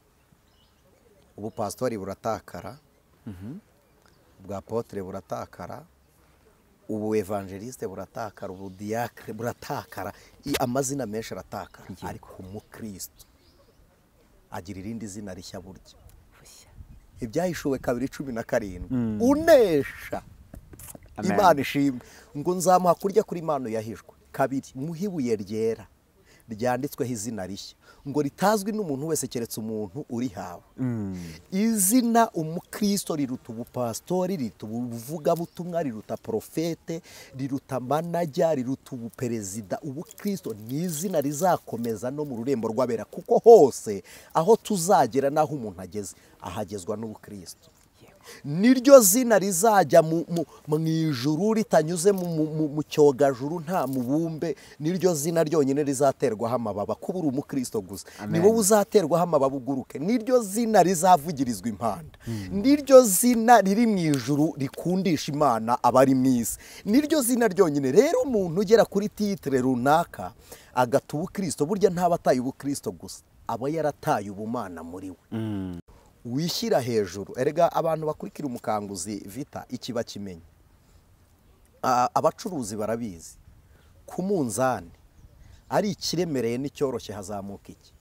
Ubupasitori buratakara, bwa apotre buratakara, ubu evangeliste buratakara, ubu diacre buratakara, amazina menshi aratakara, ariko umukristo agira irindi zina rishya burya. Ibyahishuwe 2:17 unesha Imana ishimwe ngo nzamuha kurya kuri Imana yahishwe. 2 muhibuye ryera ryanditsweho izina rishya ngo ritazwi n'umuntu wese keretse umuntu uri hawe. Izina umukristo riruta ubupastori, riruta ubuvugabutumwa, riruta profete, riruta manajya, riruta ubuperezida. Ubukristo ni izina rizakomeza no mu rurembo rw'abera, kuko hose aho tuzagera naho umuntu ageze ahagezwa n'ubukristo. Niryo zina rizajya mu ijuru ritanyuze mu cyogajuru nta mubumbe. Niryo zina ryonyine rizaterwaho amababa kuba uri umukristo gusa. Ni wowe uzaterwaho amababa uguruke. Niryo zina rizavugirizwa impanda. Niryo zina riri mu ijuru rikundisha Imana abari mu isi. Niryo zina ryonyine. Rero umuntu ugera kuri titre runaka agata ubukristo, burya ntaba ataye ubukristo gusa, aba yarataye ubumana muri we. Wishyira hejuru. Erega abantu bakurikira umukanguzi Vita ikiba kimenye, abacuruzi barabizi, ku munzani ari ikiremereye n'icyoroshye hazamuka iki,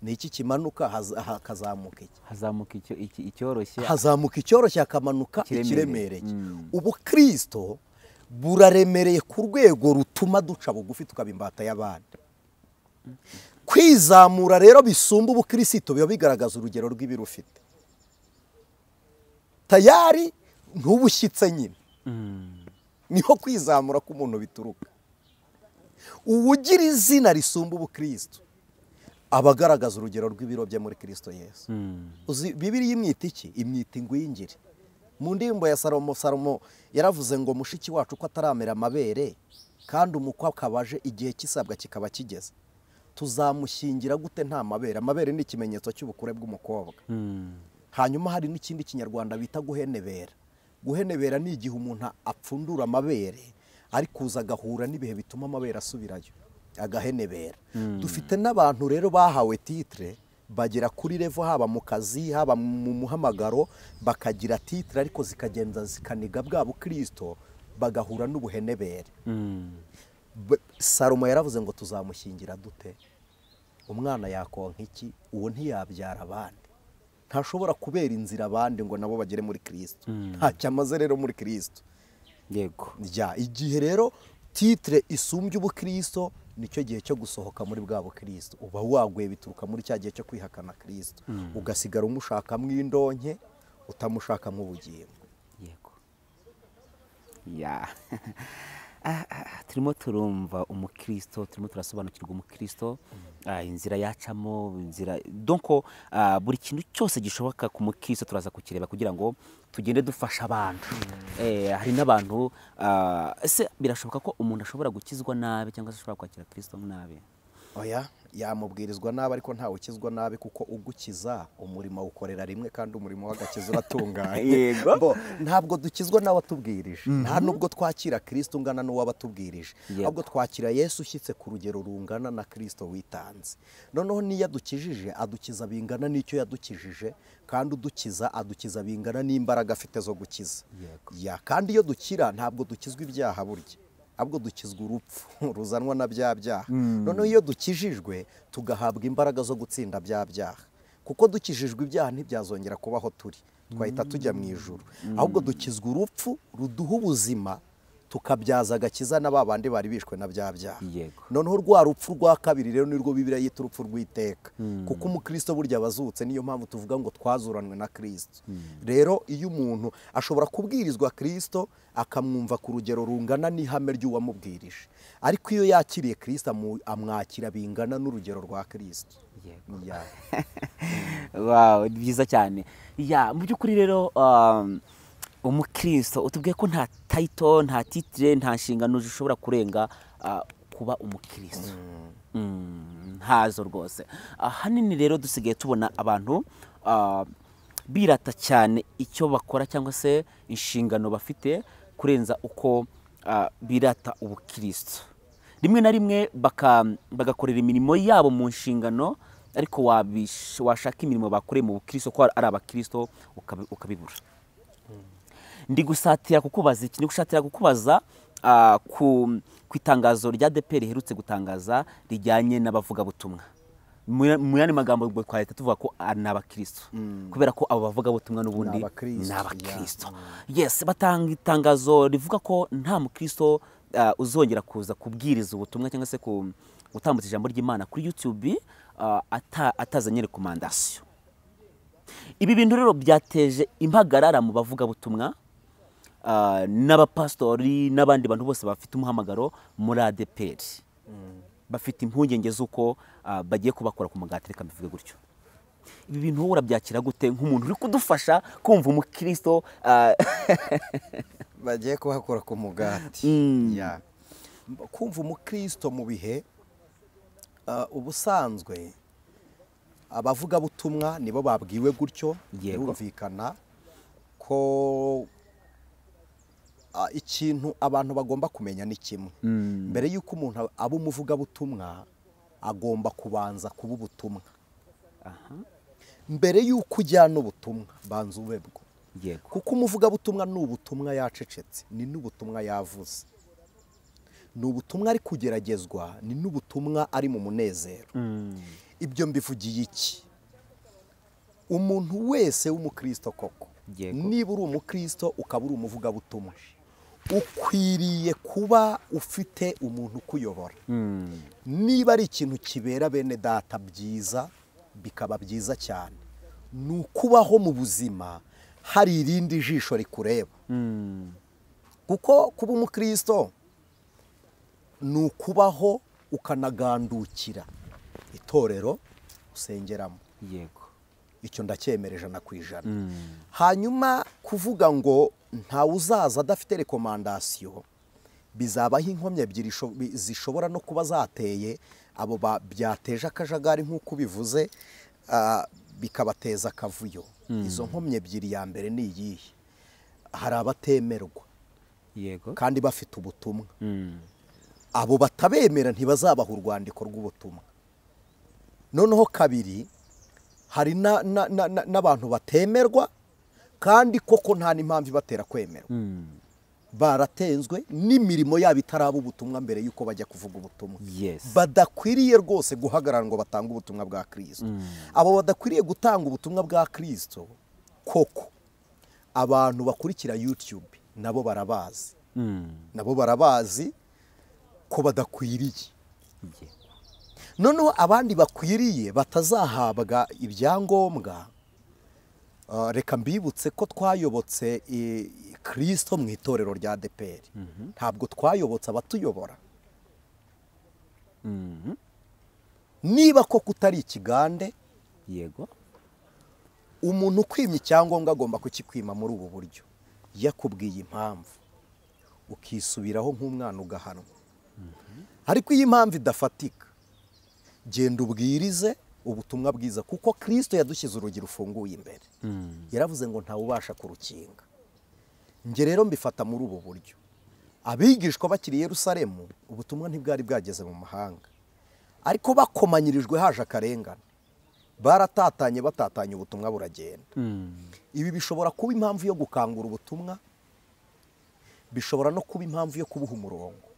ni iki kimanuka hakazamuka iki, hazamuka icyoroshye, hazamuka icyoroshye hakamanuka ikiremereye. Ubukristo buraremereye ku rwego rutuma duca bugufi tukaba imbata y'abandi. Kwizamura rero bisumba ubukristo biba bigaragaza urugero rw'ibiro ufite. Tayari ntubushyitse nyine. Niho kwizamura k'umuntu bituruka. Uwugira izina risumba ubukristo aba agaragaza urugero rw'ibiro bye muri Kristo Yesu. Uzi Bibiliya imwita iki? Imwita ingwingiri. Mu ndirimbo ya Salomo yaravuze ngo mushiki wacu ko ataramera amabere kandi umukwe akabaje igihe cy'isabwa kikaba kigeze, tuzamushyingira gute nta mabere? Amabere ni ikimenyetso cy'ubukure bw'umukobwa. Hanyuma hari n'ikindi kinyarwanda bita guhenebera. Guhenebera ni igihe umuntu apfundura amabere ari kuza agahura n'ibihe bituma amabere asubirayo, agahenebera. Dufite n'abantu rero bahawe titre bagera kuri level, haba mu kazi haba mu muhamagaro, bakagira titre ariko zikagenda zikaniga bwa bukristo, bagahura n'ubuhenebere. Salomo yaravuze ngo tuzamushyingira dute? Umwana yakonka iki? Uwo ntiyabyara abandi, ntashobora kubera inzira abandi ngo nabo bagere muri Kristo. Ntacyo amaze rero muri Kristo. Yego. Igihe rero titre isumbye ubukristo nicyo gihe cyo gusohoka muri bwa bukristo. Uba waguye bituruka muri cya gihe cyo kwihakana Kristo, ugasigara umushaka mw'indonke utamushaka mu bugingo. Yego. Turimo turumva umukristo, turimo turasobanukirwa umukristo, inzira yacamo, inzira donko buri kintu cyose gishoboka ku mukristo turaza kukireba kugira ngo tugende dufasha abantu. Hari n'abantu ese birashoboka ko umuntu ashobora gukizwa nabi cyangwa se ashobora kwakira Kristo nabi? Oya, yamubwirizwa nabi ariko ntawe ukizwa nabi, kuko ugukiza umurimo ukorera rimwe kandi umurimo w'agakiza uratunganye. Yego. Ntabwo dukizwa nawe atubwirije, nta nubwo twakira Kristo ungana n'uwabatubwirije, ahubwo twakira Yesu ushyitse ku rugero rungana na Kristo witanze. Noneho niyo adukijije adukiza bingana n'icyo yadukijije, kandi udukiza adukiza bingana n'imbaraga afite zo gukiza. Kandi iyo dukira ntabwo dukizwa ibyaha burya, ahubwo dukizwa urupfu ruzanwa na bya byaha. Noneho iyo dukijijwe tugahabwa imbaraga zo gutsinda bya byaha, kuko dukijijwe ibyaha ntibyazongera kubaho turi, twahita tujya mu ijuru. Ahubwo dukizwa urupfu ruduha ubuzima, tukabyaza agakiza na babandi bari bishwe na bya byaha. Noneho rwa rupfu rwa kabiri rero nirwo Bibiliya yita urupfu rw'iteka, kuko umukristo burya abazutse. Niyo mpamvu tuvuga ngo twazuranwe na Kristo. Rero iyo umuntu ashobora kubwirizwa Kristo akamwumva ku rugero rungana n'ihame ry'uwamubwirije, ariko iyo yakiriye Kristo amwakira bingana n'urugero rwa Kristo. Wow, byiza cyane. Mu by'ukuri rero umukristo utubwiye ko nta title, nta titre, nta nshingano zishobora kurenga kuba umukristo. Ntazo rwose. Hanini rero dusigaye tubona abantu birata cyane icyo bakora cyangwa se inshingano bafite kurenza uko birata ubukristo. Rimwe na rimwe bagakorera imirimo yabo mu nshingano, ariko washaka imirimo bakoreye mu bukristo ko ari abakristo ukabibura. Ndi gusatira kukubaza iki? Ndi gushatira kukubaza ku itangazo rya ADEPR riherutse gutangaza rijyanye n'abavugabutumwa. Mu yandi magambo twahita tuvuga ko ari abakristo, kubera ko abo bavugabutumwa n'ubundi ni abakristo. Yes, batanga itangazo rivuga ko nta mukristo uzongera kuza kubwiriza ubutumwa cyangwa se gutambutsa ijambo ry'Imana kuri YouTube atazanye rekomandasiyo. Ibi bintu rero byateje impagarara mu bavugabutumwa n'abapastori n'abandi bantu bose bafite umuhamagaro muri ADEPR. Bafite impungenge z'uko bagiye kubakora ku mugati, reka mbivuge gutyo. Ibi bintu wowe urabyakira gute nk'umuntu uri kudufasha kumva umukristo bagiye kubakora ku mugati? Kumva umukristo mu bihe ubusanzwe abavugabutumwa nibo babwiwe gutyo. Birumvikana ko ikintu abantu bagomba kumenya ni kimwe. Mbere y'uko umuntu aba umuvugabutumwa agomba kubanza kuba ubutumwa. Mbere y'uko ujyana ubutumwa banza ube bwo, kuko umuvugabutumwa ni ubutumwa yacecetse, ni n'ubutumwa yavuze, ni ubutumwa ari kugeragezwa, ni n'ubutumwa ari mu munezero. Ibyo mbivugiye iki? Umuntu wese w'umukristo koko, niba uri umukristo ukaba uri umuvugabutumwa, ukwiriye kuba ufite umuntu ukuyobora. Niba ari ikintu kibera bene data byiza, bikaba byiza cyane, ni ukubaho mu buzima hari irindi jisho rikureba. Kuko kuba umukristo ni ukubaho ukanagandukira itorero usengeramo. Icyo ndacyemereje na kwijana. Hanyuma kuvuga ngo ntawe uzaza adafite rekomandasiyo, bizabaho inkomyi ebyiri zishobora no kuba zateye abo byateje akajagari nk'uko ubivuze, bikabateza akavuyo. Izo nkomyi ebyiri, ya mbere ni iyihe? Hari abatemerwa kandi bafite ubutumwa. Abo batabemera ntibazabaha urwandiko rw'ubutumwa. Noneho kabiri, hari n'abantu batemerwa kandi koko nta n'impamvu ibatera kwemerwa. Baratenzwe n'imirimo yabo itaraba ubutumwa mbere y'uko bajya kuvuga ubutumwa. Badakwiriye rwose guhagarara ngo batange ubutumwa bwa Kristo. Abo badakwiriye gutanga ubutumwa bwa Kristo koko, abantu bakurikira YouTube nabo barabazi. Nabo barabazi ko badakwiriye. Noneho abandi bakwiriye batazahabwa ibyangombwa. Reka mbibutse ko twayobotse Kristo mu itorero rya ADEPR. Ntabwo twayobotse abatuyobora. Niba koko utari ikigande, umuntu ukwimye icyangombwa agomba kukikwima muri ubu buryo. Yakubwiye impamvu ukisubiraho nk'umwana ugahanwa. Ariko iyi impamvu idafatika, genda ubwirize ubutumwa bwiza, kuko Kristo yadushyize urugi rufunguye imbere. Yaravuze ngo ntawe ubasha kurukinga. Nge rero mbifata muri ubu buryo. Abigishwa bakiri i Yerusalemu, ubutumwa ntibwari bwageze mu mahanga, ariko bakomanyirijwe haje akarengane. Batatanye ubutumwa buragenda. Ibi bishobora kuba impamvu yo gukangura ubutumwa, bishobora no kuba impamvu yo kubuha umurongo,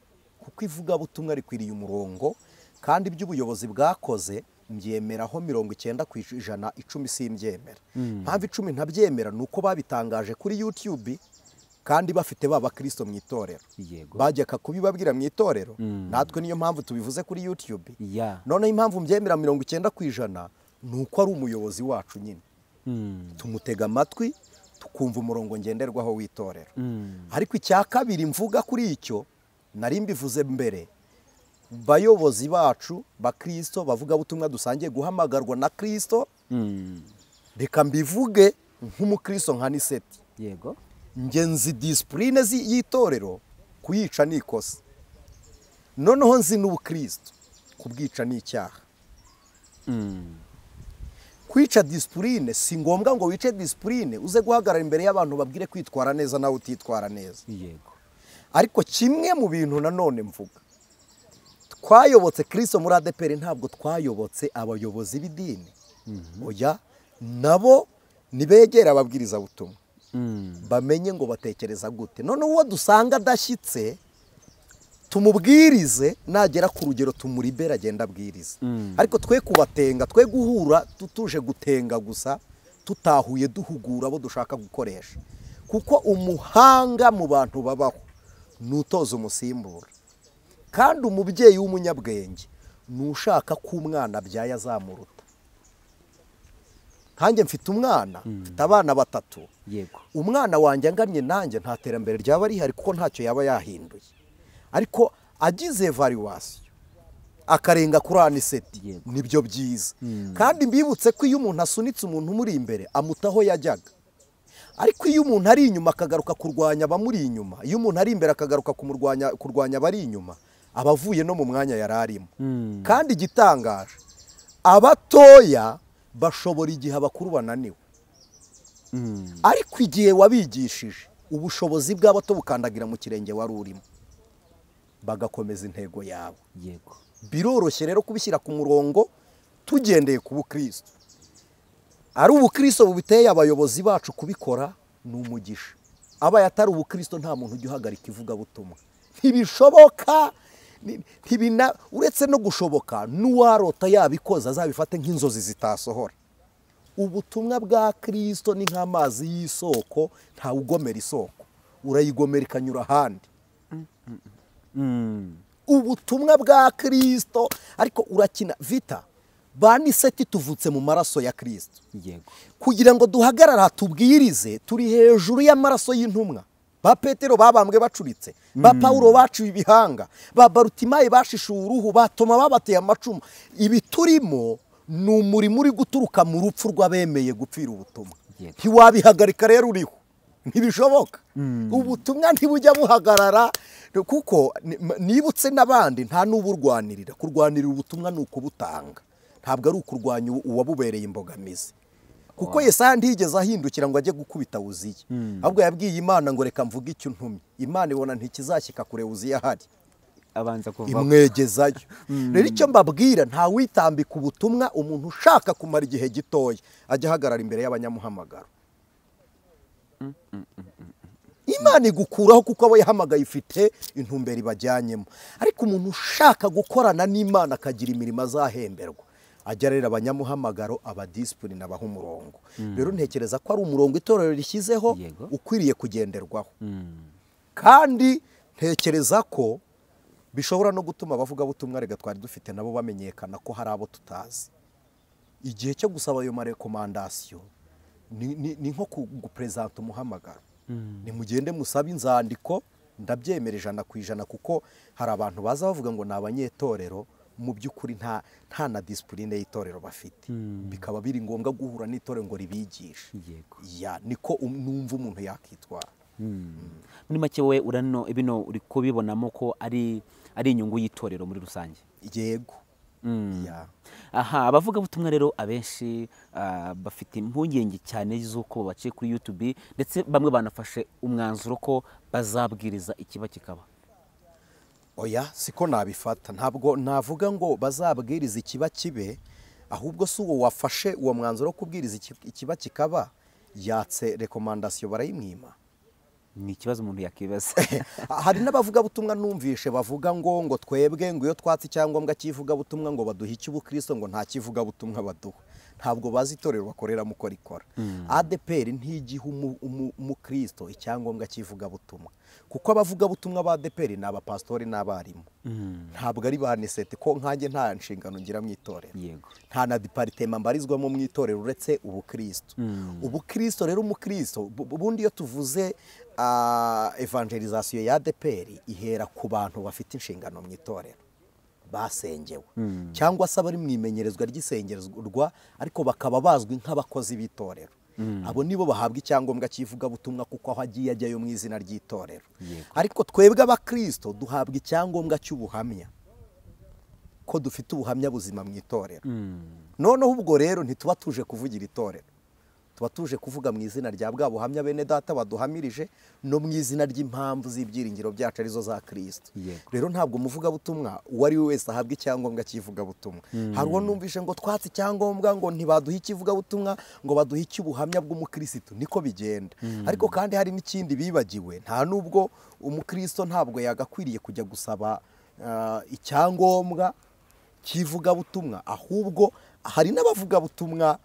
kuko ivugabutumwa rikwiriye umurongo. Kandi iby'ubuyobozi bwakoze mbyemeraho 90%, 10 simbyemera. Mpamvu 10 ntabyemera ni uko babitangaje kuri YouTube kandi bafite b'abakristo mu itorero. Bajyaga kubibabwira mu itorero, natwe niyo mpamvu tubivuze kuri YouTube. None impamvu mbyemera 90% ni uko ari umuyobozi wacu nyine. Tumutega amatwi tukumva umurongo ngenderwaho w'itorero. Ariko icya kabiri mvuga kuri icyo nari mbivuze mbere, bayobozi bacu bakristo bavuga butumwa dusangiye guhamagarwa na Kristo. Reka mbivuge nk'umukristo nka ANICET. Ngenzi discipline y'itorero kuyica ni ikosa. Noneho nzi n'ubukristo kubwica ni icyaha. kwica disipurine si ngombwa ngo wice disipurine uze guhagarara imbere y'abantu babwire kwitwara neza nawe utitwara neza. yego ariko kimwe mu bintu nanone mvuga, twayobotse Kristo muri ADPR, ntabwo twayobotse abayobozi b'idini. oya, nabo nibegera ababwiriza butumwa bamenye ngo batekereza gute, none uwo dusanga adashyitse tumubwirize, nagera ku rugero tumuribera agenda abwiriza. ariko twe kubatenga, twe guhura tutuje gutenga gusa, tutahuye duhugura abo dushaka gukoresha, kuko umuhanga mu bantu babaho nutoza umusimbura, kandi umubyeyi w'umunyabwenge nushaka ko umwana abyaye azamuruta. nkanjye mfite umwana, mfite abana 3. yego umwana wanjye angamye nanjye nta terambere ryaba rihari kuko ntacyo yaba yahinduye, ariko agize evaluation akarenga kuri ANICET nibyo byiza. kandi mbibutse ko iyo umuntu asunitse umuntu muri imbere amutaho yajyaga, ariko iyo umuntu ari inyuma akagaruka kurwanya abamuri inyuma, iyo umuntu ari imbere akagaruka kurwanya abari inyuma, abavuye no mu mwanya yararimo. kandi igitangaje, abatoya bashobora igihe abakuru bananiwe, ariko igihe wabigishije ubushobozi bw'abato bukandagira mu kirenge wari urimo, bagakomeza intego yawe. yego biroroshye rero kubishyira ku murongo tugendeye ku bukristo. ari ubukristo bubiteye abayobozi bacu kubikora ni umugisha. abaye atari ubukristo nta muntu ujya uhagarika ivugabutumwa, ntibishoboka. uretse no gushoboka, n'uwarota yabikoze azabifate nk'inzozi zitasohora. ubutumwa bwa Kristo ni nk'amazi y'isoko, ntawugomera isoko, urayigomera ikanyura ahandi. ubutumwa bwa Kristo, ariko urakina vita ba ANICET tuvutse mu maraso ya Kristo. yego kugira ngo duhagarara tubwirize, turi hejuru y'amaraso y'intumwa. ba Petero babambwe bacuritse, ba Paulo baciwe ibihanga, ba Barutimayi bashishuwe uruhu, batoma babateye amacumu. ibi turimo ni umurimo uri guturuka mu rupfu rw'abemeye gupfira ubutumwa. ntiwabihagarika rero uriho, ntibishoboka. ubutumwa ntibujya buhagarara, kuko nibutse n'abandi nta n'uburwanirira. kurwanirira ubutumwa ni ukubutanga, ntabwo ari ukurwanya uwabubereye imbogamizi. kuko Yesaya ntigeze ahindukira ngo ajye gukubita Uziya, ahubwo yabwiye Imana ngo reka mvuge icyo ntumye. Imana ibona ntikizashyika kure Uziya ahari, abanza kuva imwegezayo. rero icyo mbabwira, nta witambika ubutumwa. umuntu ushaka kumara igihe gitoya ajya ahagarara imbere y'abanyamuhamagaro. Imana igukuraho kuko abo yahamagaye ifite intumbero ibajyanyemo, ariko umuntu ushaka gukorana n'Imana akagira imirimo azahemberwa, ajya rero abanyamuhamagaro, abadisipurine, abaha umurongo. rero ntekereza ko ari umurongo itorero rishyizeho ukwiriye kugenderwaho. kandi ntekereza ko bishobora no gutuma abavugabutumwa rega twari dufite nabo bamenyekana ko hari abo tutazi. igihe cyo gusaba ayo marekomandasiyo ni nko guprezanta umuhamagaro. nimugende musabe inzandiko, ndabyemera 100%, kuko hari abantu baza bavuga ngo ni abanyetorero, mu by'ukuri nta na disipurine y'itorero bafite. bikaba biri ngombwa guhura n'itorero ngo ribigishe. niko numva umuntu yakitwara. muri make wowe bino uri kubibonamo ko ari inyungu y'itorero muri rusange? yego. aha, abavugabutumwa rero abenshi bafite impungenge cyane z'uko baciye kuri YouTube, ndetse bamwe banafashe umwanzuro ko bazabwiriza ikiba kikaba. oya, siko nabifata. ntabwo navuga ngo bazabwiriza ikiba kibe, ahubwo si uwo wafashe uwo mwanzuro wo kubwiriza ikiba kikaba yatse rekomandasiyo barayimwima. ni ikibazo umuntu yakibaza. hari n'abavugabutumwa numvishe bavuga ngo twebwe ngo iyo twatse icyangombwa cy'ivugabutumwa ngo baduhe icy'ubukristo, ngo nta kivugabutumwa baduha. ntabwo bazi itorero bakoreramo uko rikora. ADPR ntigiha umukristo icyangombwa cy'ivugabutumwa, kuko abavugabutumwa ba ADPR ni abapasitori n'abarimu, ntabwo ari ba ANICET. ko nkanjye nta nshingano ngira mu itorero, nta na departement mbarizwamo mu itorero uretse ubukristo. ubukristo rero, umukristo ubundi iyo tuvuze evangelization ya ADPR ihera ku bantu bafite inshingano mu itorero, basengewe cyangwa se abari mu imenyerezwa ry'isengerwa, ariko bakaba bazwi nk'abakozi b'itorero. abo nibo bahabwa icyangombwa cy'ivugabutumwa, kuko aho agiye ajyayo mu izina ry'itorero. ariko twebwe abakristo duhabwa icyangombwa cy'ubuhamya. ko dufite ubuhamya buzima mu itorero. Noneho ubwo rero ntituba tuje kuvugira itorero, tuba tuje kuvuga mu izina rya bwa buhamya bene data baduhamirije no mu izina ry'impamvu z'ibyiringiro byacu arizo za Kristo. Rero ntabwo umuvugabutumwa uwo ari we wese ahabwa icyangombwa cy'ivugabutumwa. Hari uwo numvishe ngo twatse icyangombwa ngo ntibaduhe ikivugabutumwa ngo baduhe icy'ubuhamya bw'umukristo. Niko bigenda. Ariko kandi hari n'ikindi bibagiwe, nta nubwo umukristo ntabwo yagakwiriye kujya gusaba icyangombwa cy'ivugabutumwa, ahubwo hari n'abavugabutumwa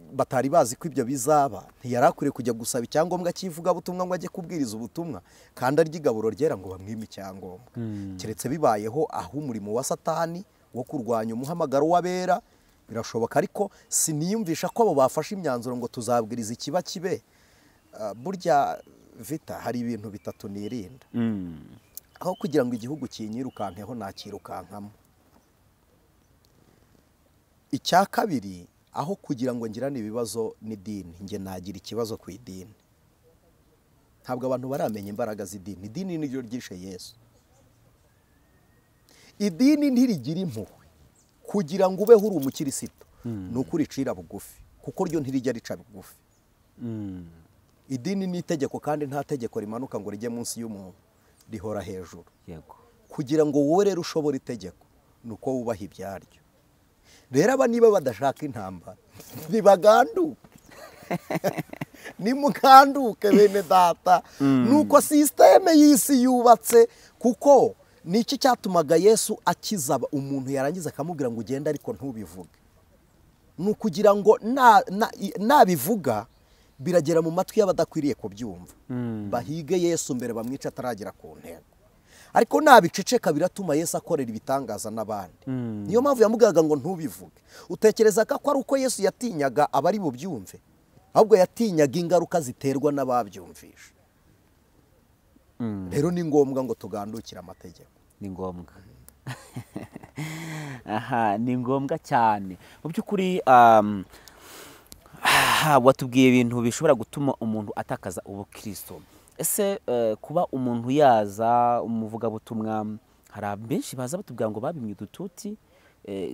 batari bazi ko ibyo bizaba, ntiyarakwiriye kujya gusaba icyangombwa cy'ivugabutumwa ngo ajye kubwiriza ubutumwa kandi arya igaburo ryera ngo bamwime icyangombwa. Keretse bibayeho aho umurimo wa Satani wo kurwanya umuhamagaro w'abera birashoboka, ariko siniyumvisha ko abo bafashe imyanzuro ngo tuzabwiriza ikiba kibe. Burya Vita, hari ibintu bitatu nirinda. Aho kugira ngo igihugu kinyirukankeho nakirukankamo. Icya kabiri, aho kugira ngo ngirane ibibazo n'idini, nge nagira ikibazo ku idini. Ntabwo abantu baramenya imbaraga z'idini. Idini ni ryo ryishe Yesu. Idini ntirigira impuhwe kugira ngo ubeho uri umukirisitu, ni ukuricira bugufi, kuko ryo ntirijya rica bugufi. Idini ni itegeko, kandi nta tegeko rimanuka ngo rijye munsi y'umuntu, rihora hejuru. Kugira ngo wowe rero ushobore itegeko, ni uko wubaha ibyaryo. Rero aba niba badashaka intambara ntibaganduke. Nimukanduke bene data. Nuko sisiteme y'isi yubatse, kuko niki cyatumaga Yesu akiza umuntu yarangiza akamubwira ngo ugende ariko ntubivuge. Ni ukugira ngo nabivuga biragera mu matwi y'abadakwiriye kubyumva, bahige Yesu mbere bamwica ataragera ku ntego. Ariko nabiceceka biratuma Yesu akorera ibitangaza n'abandi. Niyo mpamvu yamubwiraga ngo ntubivuge. Utekereza ko ari uko Yesu yatinyaga abari bubyumve, ahubwo yatinyaga ingaruka ziterwa n'ababyumvisha. Rero ni ngombwa ngo tugandukire amategeko. Ni ngombwa. Aha, ni ngombwa cyane. Mu by'ukuri watubwiye ibintu bishobora gutuma umuntu atakaza ubukristo. Ese kuba umuntu yaza umuvugabutumwa, hari abenshi baza batubwira ngo babimye udututi,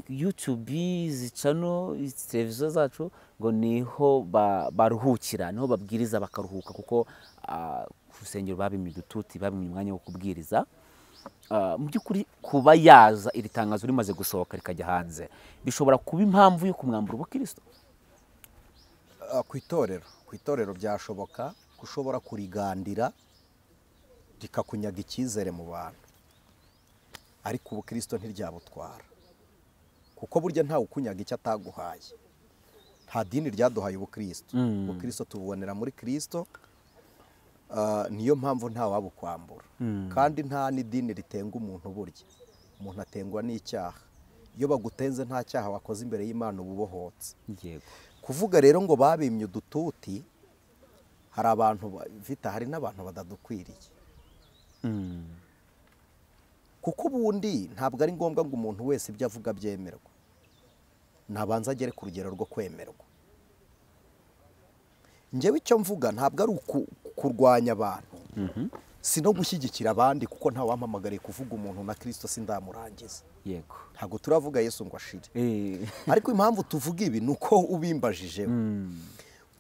YouTube zicano televiziyo zacu ngo niho baruhukira, niho babwiriza bakaruhuka, kuko ku rusengero babimye udututi, babimye umwanya wo kubwiriza. Mu by'ukuri kuba yaza iri tangazo rimaze gusohoka rikajya hanze, bishobora kuba impamvu yo kumwambura ubukristo? Ku itorero byashoboka ushobora kurigandira rikakunyaga icyizere mu bantu, ariko ubukristo ntiryabutwara, kuko burya ntawe ukunyaga icyo ataguhaye. Nta dini ryaduhaye ubukristo. Ubukristo tububonera muri Kristo. Niyo mpamvu nta wabukwambura. Kandi nta n'idini ritenga umuntu. Burya umuntu atengwa n'icyaha. Iyo bagutenze nta cyaha wakoze imbere y'Imana ububohotse. Kuvuga rero ngo babimye udututi, hari abantu Vita, hari n'abantu badadukwiriye. Kuko ubundi ntabwo ari ngombwa ngo umuntu wese ibyo avuga byemerwa. Nabanza agere ku rugero rwo kwemerwa. Njyewe icyo mvuga ntabwo ari kurwanya abantu, si no gushyigikira abandi, kuko nta wampamagariye kuvuga umuntu na Kristo sindamurangiza. Ntabwo turavuga Yesu ngo ashire. Ariko impamvu tuvuga ibi ni uko ubimbajijeho.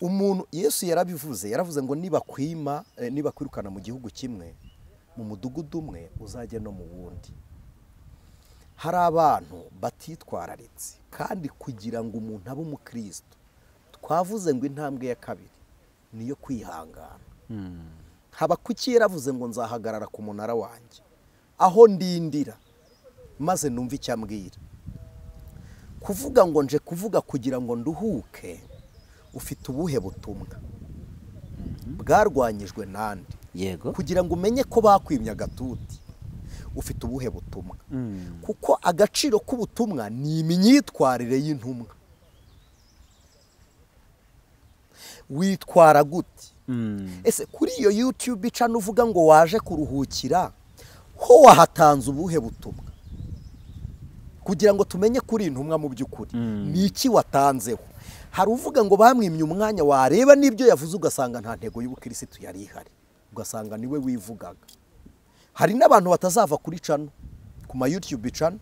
Umuntu Yesu yaravuze ngo nibakwirukana mu gihugu kimwe, mu mudugudu umwe uzajye no mu wundi. Hari abantu batitwararitse, kandi kugira ngo umuntu abe umukristo, twavuze ngo intambwe ya kabiri niyo kwihangana. Haba kuki yaravuze ngo nzahagarara ku munara wanjye, aho ndindira maze numva icyo ambwira. Kuvuga ngo nje kuvuga kugira ngo nduhuke, ufite ubuhe butumwa? Bwarwanyijwe nande? Kugira ngo umenye ko bakwimye agatuti, ufite ubuhe butumwa? Kuko agaciro k'ubutumwa ni imyitwarire y'intumwa. Witwara gute? Ese kuri iyo YouTube icana uvuga ngo waje kuruhukira, ho wahatanze ubuhe butumwa? Kugira ngo tumenye kuri intumwa mu by'ukuri ni iki watanzeho. Hari uvuga ngo bamwimye umwanya, wareba n'ibyo yavuze ugasanga nta ntego y'ubukristo yari ihari, ugasanga niwe wivugaga. Hari n'abantu batazava kuri cano ku ma YouTube channel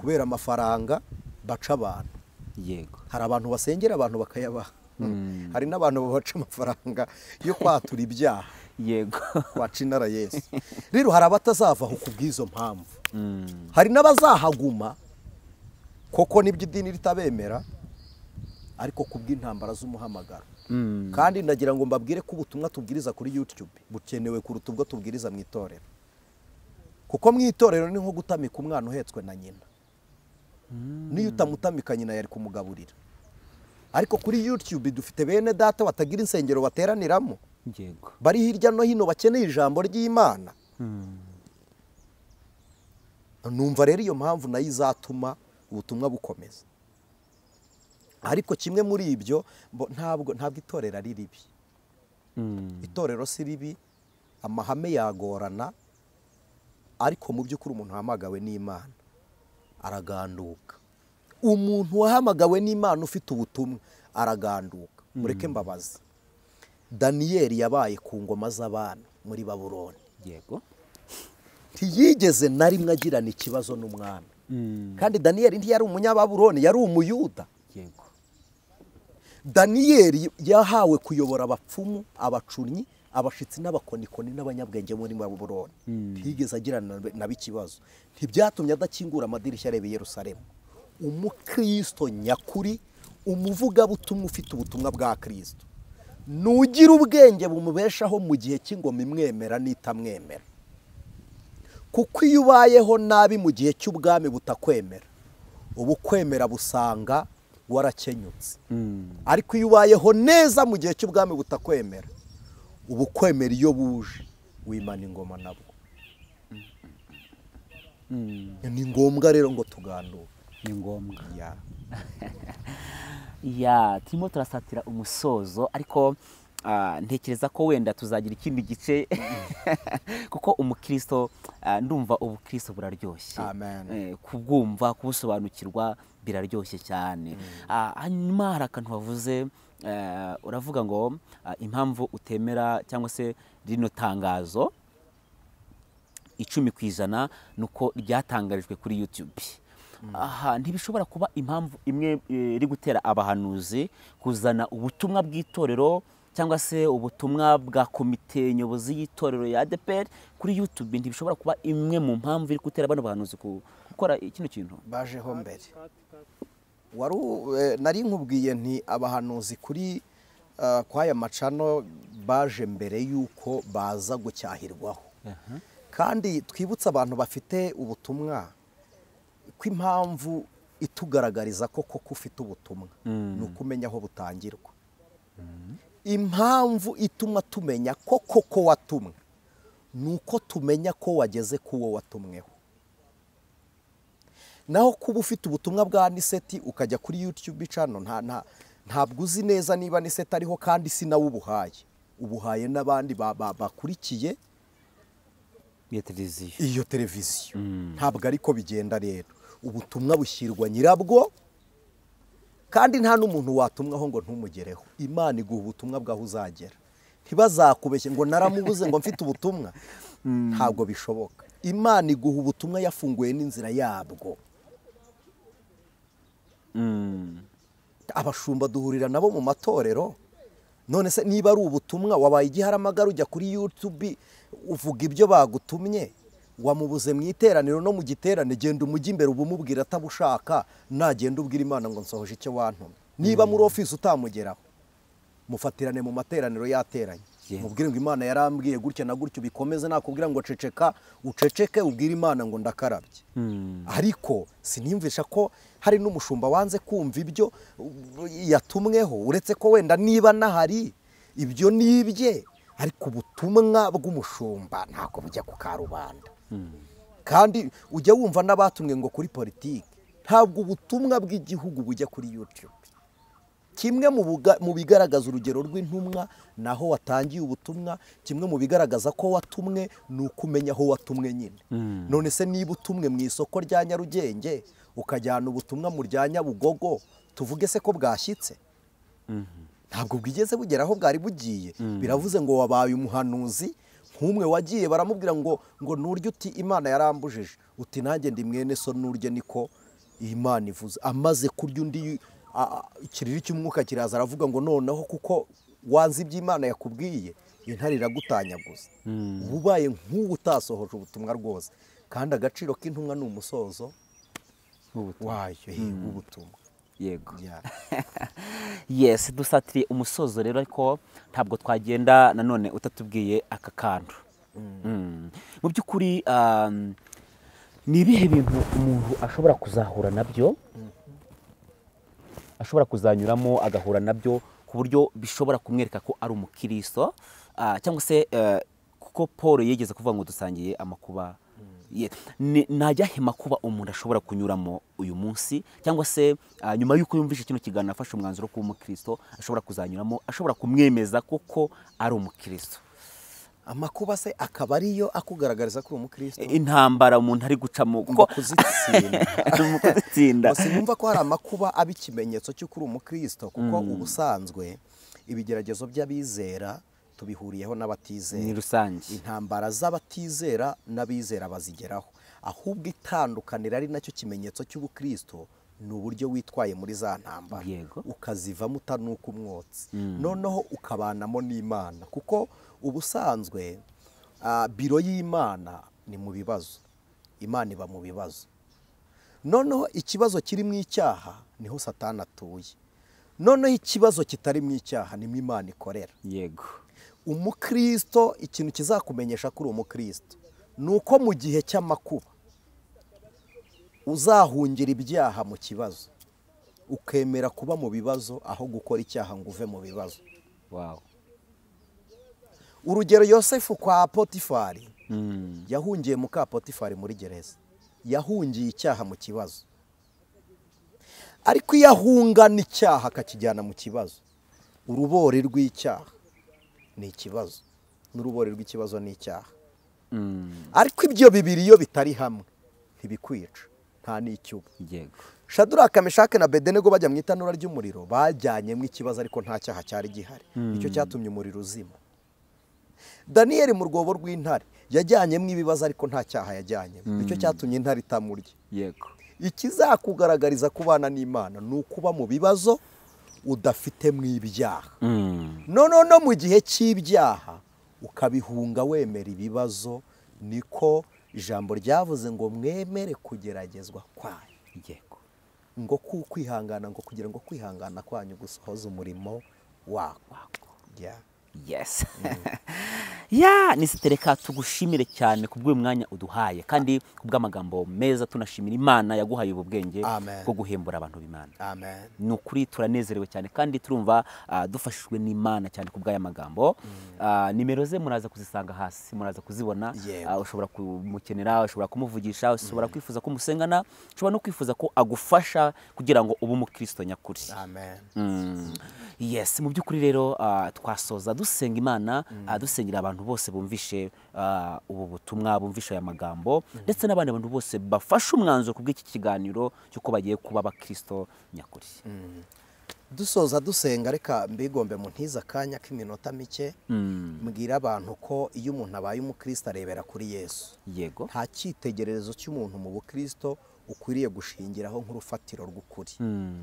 kubera amafaranga baca abantu. Yego. Hari abantu basengera abantu bakayabaha. Hari n'abantu babaca amafaranga yo kwatura ibyaha. Yego. Wacinara Yesu. Rero hari abatazavaho kubwizo mpamvu. Hari n'abazahaguma koko nibyo idini ritabemera ariko kubw'intambara z'umuhamagaro. Kandi ndagira ngo mbabwire ko ubutumwa tubwiriza kuri YouTube bukenewe kuruta ubwo tubwiriza mu itorero. Kuko mu itorero ni nko gutamika umwana uhetswe na nyina. Niyo utamutamika nyina yari kumugaburira. Ariko kuri YouTube dufite bene data batagira insengero bateraniramo. Yego. Bari hirya no hino bakeneye ijambo ry'Imana. Numva rero iyo mpamvu nayo izatuma ubutumwa bukomeza. Ariko kimwe muri ibyo ntabwo itorero ari ribi. Itorero si ribi, amahame yagorana, ariko mu by'ukuri umuntu wahamagawe n'Imana araganduka. Umuntu wahamagawe n'Imana ufite ubutumwa araganduka. Mureke mbabaza. Daniyeli yabaye ku ngoma z'abana muri Babuloni. Yego. Ntiyigeze na rimwe agirana ikibazo n'umwami. Kandi Daniyeli ntiyari umunyababuloni, yari umuyuda. Yego. Daniyeli yahawe kuyobora abapfumu, abacunyi, abashitsi n'abakonikoni n'abanyabwenge muri Babuloni. Ntiyigeze agirana nabo ikibazo. Ntibyatumye adakingura amadirishya areba i Yerusalemu. Umu Christo nyakuri, umuvugabutumwa ufite ubutumwa bwa Kristo. Nugira ubwenge bumubeshaho mu gihe cy'ingoma imwemera n'itamwemera. Kuko iyo ubayeho nabi mu gihe cy'ubwami butakwemera, ubu kwemera busanga warakenyutse. Ariko iyo ubayeho neza mu gihe cy'ubwami butakwemera, ubu kwemera iyo buje wimana ingoma nabwo. Ni ngombwa rero ngo tuganduke. Ni ngombwa. Ya. Ya, turimo turasatira umusozo ariko ntekereza ko wenda tuzagira ikindi gice kuko umukristo ndumva ubukristo buraryoshye. Amen. Kubwumva kubusobanukirwa biraryoshye cyane. Hanyuma hari akantu wavuze uravuga ngo impamvu utemera cyangwa se rino tangazo 10% nuko ryatangarijwe kuri YouTube. Aha ntibishobora kuba impamvu imwe iri gutera abahanuzi kuzana ubutumwa bw'itorero cyangwa se ubutumwa bwa komite nyobozi y'itorero ya ADPR kuri YouTube. Ntibishobora kuba imwe mu mpamvu iri gutera bano bahanuzi gukora ikino kintu. Bajeho mbere. Nari nkubwiye nti abahanuzi kuri kwaya macano baje mbere yuko baza gucyahirwaho. Kandi twibutsa abantu bafite ubutumwa ko impamvu itugaragariza koko ufite ubutumwa ni ukumenya aho butangirwa. Impamvu ituma tumenya koko watumwe ni uko tumenya ko wageze kuwo watumweho. Naho kuba ufite ubutumwa bwa ANICET ukajya kuri YouTube channel ntabwo uzi neza niba ANICET ariho kandi si nawe ubuhaye n'abandi bakurikiye iyo televiziyo. Ntabwo ariko bigenda rero. Ubutumwa bushyirwa nyirabwo kandi nta n'umuntu watumwaho ngo ntumugereho. Imana iguha ubutumwa bwaho uzagera. Ntibazakubeshye ngo naramubuze ngo mfite ubutumwa. Ntabwo bishoboka. Imana iguha ubutumwa yafunguye n'inzira yabwo. Abashumba duhurira nabo mu matorero. None se niba ari ubutumwa wabaye igiharamagara ujya kuri YouTube uvuga ibyo bagutumye, wamubuze mu iteraniro no mu giterane, genda umujyi imbere ubumubwira atabushaka, nagenda ubwira Imana ngo nsohoje icyo wantumye. Niba muri office utamugeraho, mufatirane mu materaniro yateranye. Mubwire ngo Imana yarambwiye gutya na gutyo, bikomeze nakubwira ngo ceceka, uceceke ubwire Imana ngo ndakarabye. Ariko sinimvisha ko hari n'umushumba wanze kumva ibyo yatumweho, uretse ko wenda niba nahari ibyo nibye, ariko ubutumwa bw'umushumba ntako bujya ku karubanda. Kandi ujya wumva n'abatumwe ngo kuri politiki, ntabwo ubutumwa bw'igihugu bujya kuri YouTube. Kimwe mu bigaragaza urugero rw'intumwa naho watangiye ubutumwa, kimwe mu bigaragaza ko watumwe ni ukumenya aho watumwe nyine. None se niba utumwe mu isoko rya Nyarugenge ukajyana ubutumwa mu rya Nyabugogo, tuvuge se ko bwashyitse? Ntabwo bwigeze bugera aho bwari bugiye. Biravuze ngo wabaye umuhanuzi nk'umwe wagiye baramubwira ngo nurye uti Imana yarambujije, uti nanjye ndi mwene so nurye niko Imana ivuze. Amaze kurya undi ikiriri cy'umwuka kiraza aravuga ngo noneho kuko wanze iby'Imana yakubwiye intare iragutanyaguza. Ubaye nk'ubu utasohoje ubutumwa rwose, kandi agaciro k'intumwa ni umusozo wayo w'ubutumwa. Yego. Yes, dusatiriye umusozo rero, ariko ntabwo twagenda nanone utatubwiye aka kantu. Mu by'ukuri ni ibihe bintu umuntu ashobora kuzahura nabyo, ashobora kuzanyuramo agahura nabyo ku buryo bishobora kumwereka ko ari umukristo, cyangwa se kuko Paul yigeze kuvuga ngo dusangiye amakuba. Najyahe makuba umuntu ashobora kunyuramo uyu munsi, cyangwa se nyuma y'uko yumvise kino kiganiro afashe umwanzuro ko umukristo ashobora kuzanyuramo, ashobora kumwemeza kuko ari umukristo? Amakuba se akaba ariyo akugaragariza ko uri umukristo? Intambara umuntu ari gucamo kuko kuzitsinda. Sinumva ko hari amakuba aba ikimenyetso cy'uko uri umukristo, kuko ubusanzwe ibigeragezo by'abizera tubihuriyeho n'abatizera. Ni rusange. Intambara z'abatizera n'abizera bazigeraho, ahubwo itandukanira ari nacyo kimenyetso cy'ubukristo ni uburyo witwaye muri za ntambara, ukazivamo utanuka umwotsi, noneho ukabanamo n'Imana. Kuko ubusanzwe biro y'Imana ni mu bibazo, Imana iba mu bibazo. Noneho ikibazo kiri mu icyaha niho Satani atuye, noneho ikibazo kitari mu icyaha ni Imana ikorera. Yego. Umukristo, ikintu kizakumenyesha ko uri umukristo ni uko mu gihe cy'amakuba uzahungira ibyaha mu kibazo, ukemera kuba mu bibazo aho gukora icyaha ngo uve mu bibazo. Urugero, Yosefu kwa Potifari, yahungiye muka Potifari muri gereza, yahungiye icyaha mu kibazo, ariko iyo ahungana icyaha akakijyana mu kibazo, urubori rw'icyaha ni ikibazo, n'urubori rw'ikibazo ni icyaha. Ariko ibyo bibiri iyo bitari hamwe ntibikwica, nta n'icyuba. Shaduraka, Meshake na Abedenego bajya mu itanura ry'umuriro, bajyanyemo ikibazo ariko nta cyaha cyari gihari, nicyo cyatumye umuriro uzima. Daniyeli mu rwobo rw'intare yajyanyemo ibibazo ariko nta cyaha yajyanyemo, nicyo cyatumye intare itamurya. Ikizakugaragariza kubana n'Imana ni ukuba mu bibazo udafite mu ibyaha, noneho no mu gihe cy'ibyaha ukabihunga wemera ibibazo. Niko ijambo ryavuze ngo mwemere kugeragezwa kwayo, ngo kwihangana, ngo kugira ngo kwihangana kwanyu gusohoza umurimo wako. Yes. Nisitereka tugushimire cyane kubw'uyu mwanya uduhaye, kandi kubw'amagambo meza. Tunashimira Imana yaguhaye ubu bwenge bwo guhembura abantu b'Imana. Ni ukuri turanezerewe cyane, kandi turumva dufashijwe n'Imana cyane kubw'aya magambo. Nimero ze muraza kuzisanga hasi, muraza kuzibona. Ushobora kumukenera, ushobora kumuvugisha, ushobora kwifuza ko musengana, ushobora no kwifuza ko agufasha kugira ngo ube umukristo nyakuri. Yes, mu by'ukuri rero twasoza dusenga Imana, dusengera abantu bose bumvishe ubu butumwa, bumvishe aya magambo, ndetse n'abandi bantu bose bafashe umwanzuro kubw'iki kiganiro cy'uko bagiye kuba abakristo nyakuri. Dusoza dusenga, reka mbigombe mu ntiza akanya k'iminota mike, mbwira abantu ko iyo umuntu abaye umukristo arebera kuri Yesu. Nta cyitegererezo cy'umuntu mu bukristo ukwiriye gushingiraho nk'urufatiro rw'ukuri.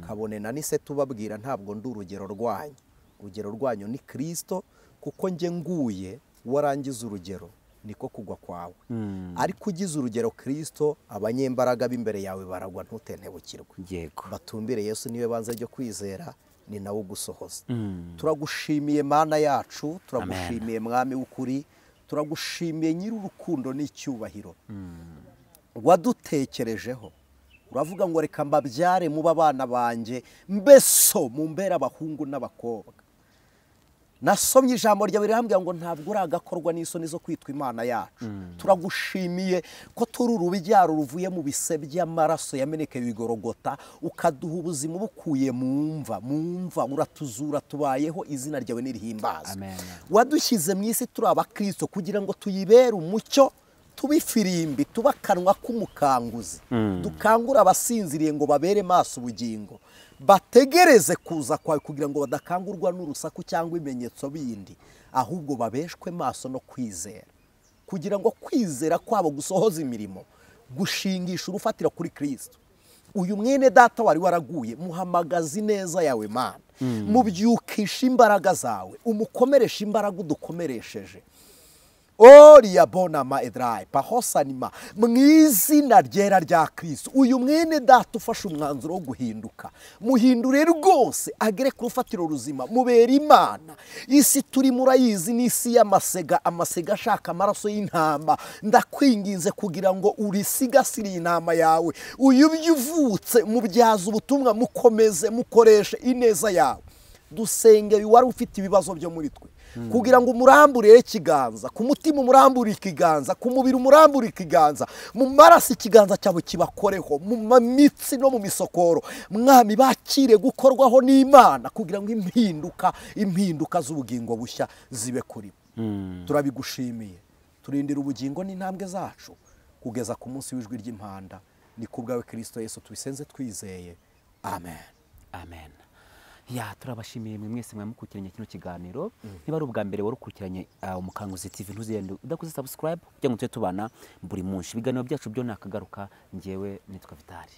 Kabone na ANICET tubabwira ntabwo ndi urugero rwanyu, urugero rwanyu ni Kristo, kuko njye nguye warangiza urugero niko kugwa kwawe. Ariko ugize urugero Kristo, abanyembaraga b'imbere yawe baragwa ntutentebukirwe. Batumbire Yesu, niwe banze ryo kwizera, ni nawe ugusohoza. Turagushimiye Mana yacu, turagushimiye Mwami w'ukuri, turagushimiye nyir'urukundo n'icyubahiro wadutekerejeho. Uravuga ngo reka mbabyare muba abana banjye, mbeso mumbera abahungu n'abakobwa. Nasomye ijambo ryawe rirambwira ngo ntabwo uragakorwa n'isoni zo kwitwa Imana yacu. Turagushimiye ko turi urubyaro ruvuye mu bise by'amaraso yamenekeye Igorogota, ukaduha ubuzima bukuye mu mva, uratuzura, tubayeho, izina ryawe nirihimbaza. Wadushyize mu isi turi abakristo kugira ngo tuyibere umucyo, tubifirimbi, tubakanwa k'umukanguzi, dukangura abasinziriye ngo babere maso ubugingo, bategereze kuza kwawe kugira ngo badakangurwa n'urusaku cyangwa ibimenyetso bindi, ahubwo babeshwe maso no kwizera. kugira ngo kwizera kwabo gusohoza imirimo gushingisha urufatiro kuri Kristo. Uyu mwene data wari waraguye, muhamagaza ineza yawe Mana, mubyukisha imbaraga zawe, umukomeresha imbaraga udukomeresheje. Oria bonama edrai pahosanima mwizina ryera rya Kristo. Uyu mwene data ufashe umwanzuro wo guhinduka, muhindure rwose agere ku rufatiro ruzima, mubera Imana. Isi turi murayizi n'isi y'amasega, amasega ashaka amaraso y'intama. Ndakwinginze kugira ngo urisigasire intama yawe, uyu byuvutse mubyaza ubutumwa, mukomeze mukoreshe ineza yawe. Dusenge wari ufite ibibazo byo muri twe, kugira ngo umuramburire ikiganza, ku mutima umuramburire ikiganza, ku mubiri umuramburire ikiganza, mu maraso ikiganza cyawe kibakoreho, mu mitsi no mu misokoro. Mwami, bakire gukorwaho n'Imana kugira ngo impinduka z'ubugingo bushya zibe kuri bo. Turabigushimiye, turindira ubugingo n'intambwe zacu kugeza ku munsi w'ijwi ry'impanda. Ni kubwawe Kristo Yesu tubisenze twizeye, amen. Amen. Ya, turabashimiye mwe mwese mwamukurikiranye kino kiganiro. Niba ari ubwa mbere warukurikiranye Umukanguzi TV, ntuzigende udakoze subscribe kugira ngo tube tubana buri munsi. Ibiganiro byacu byo nakagaruka. Njyewe nitwa Vitali.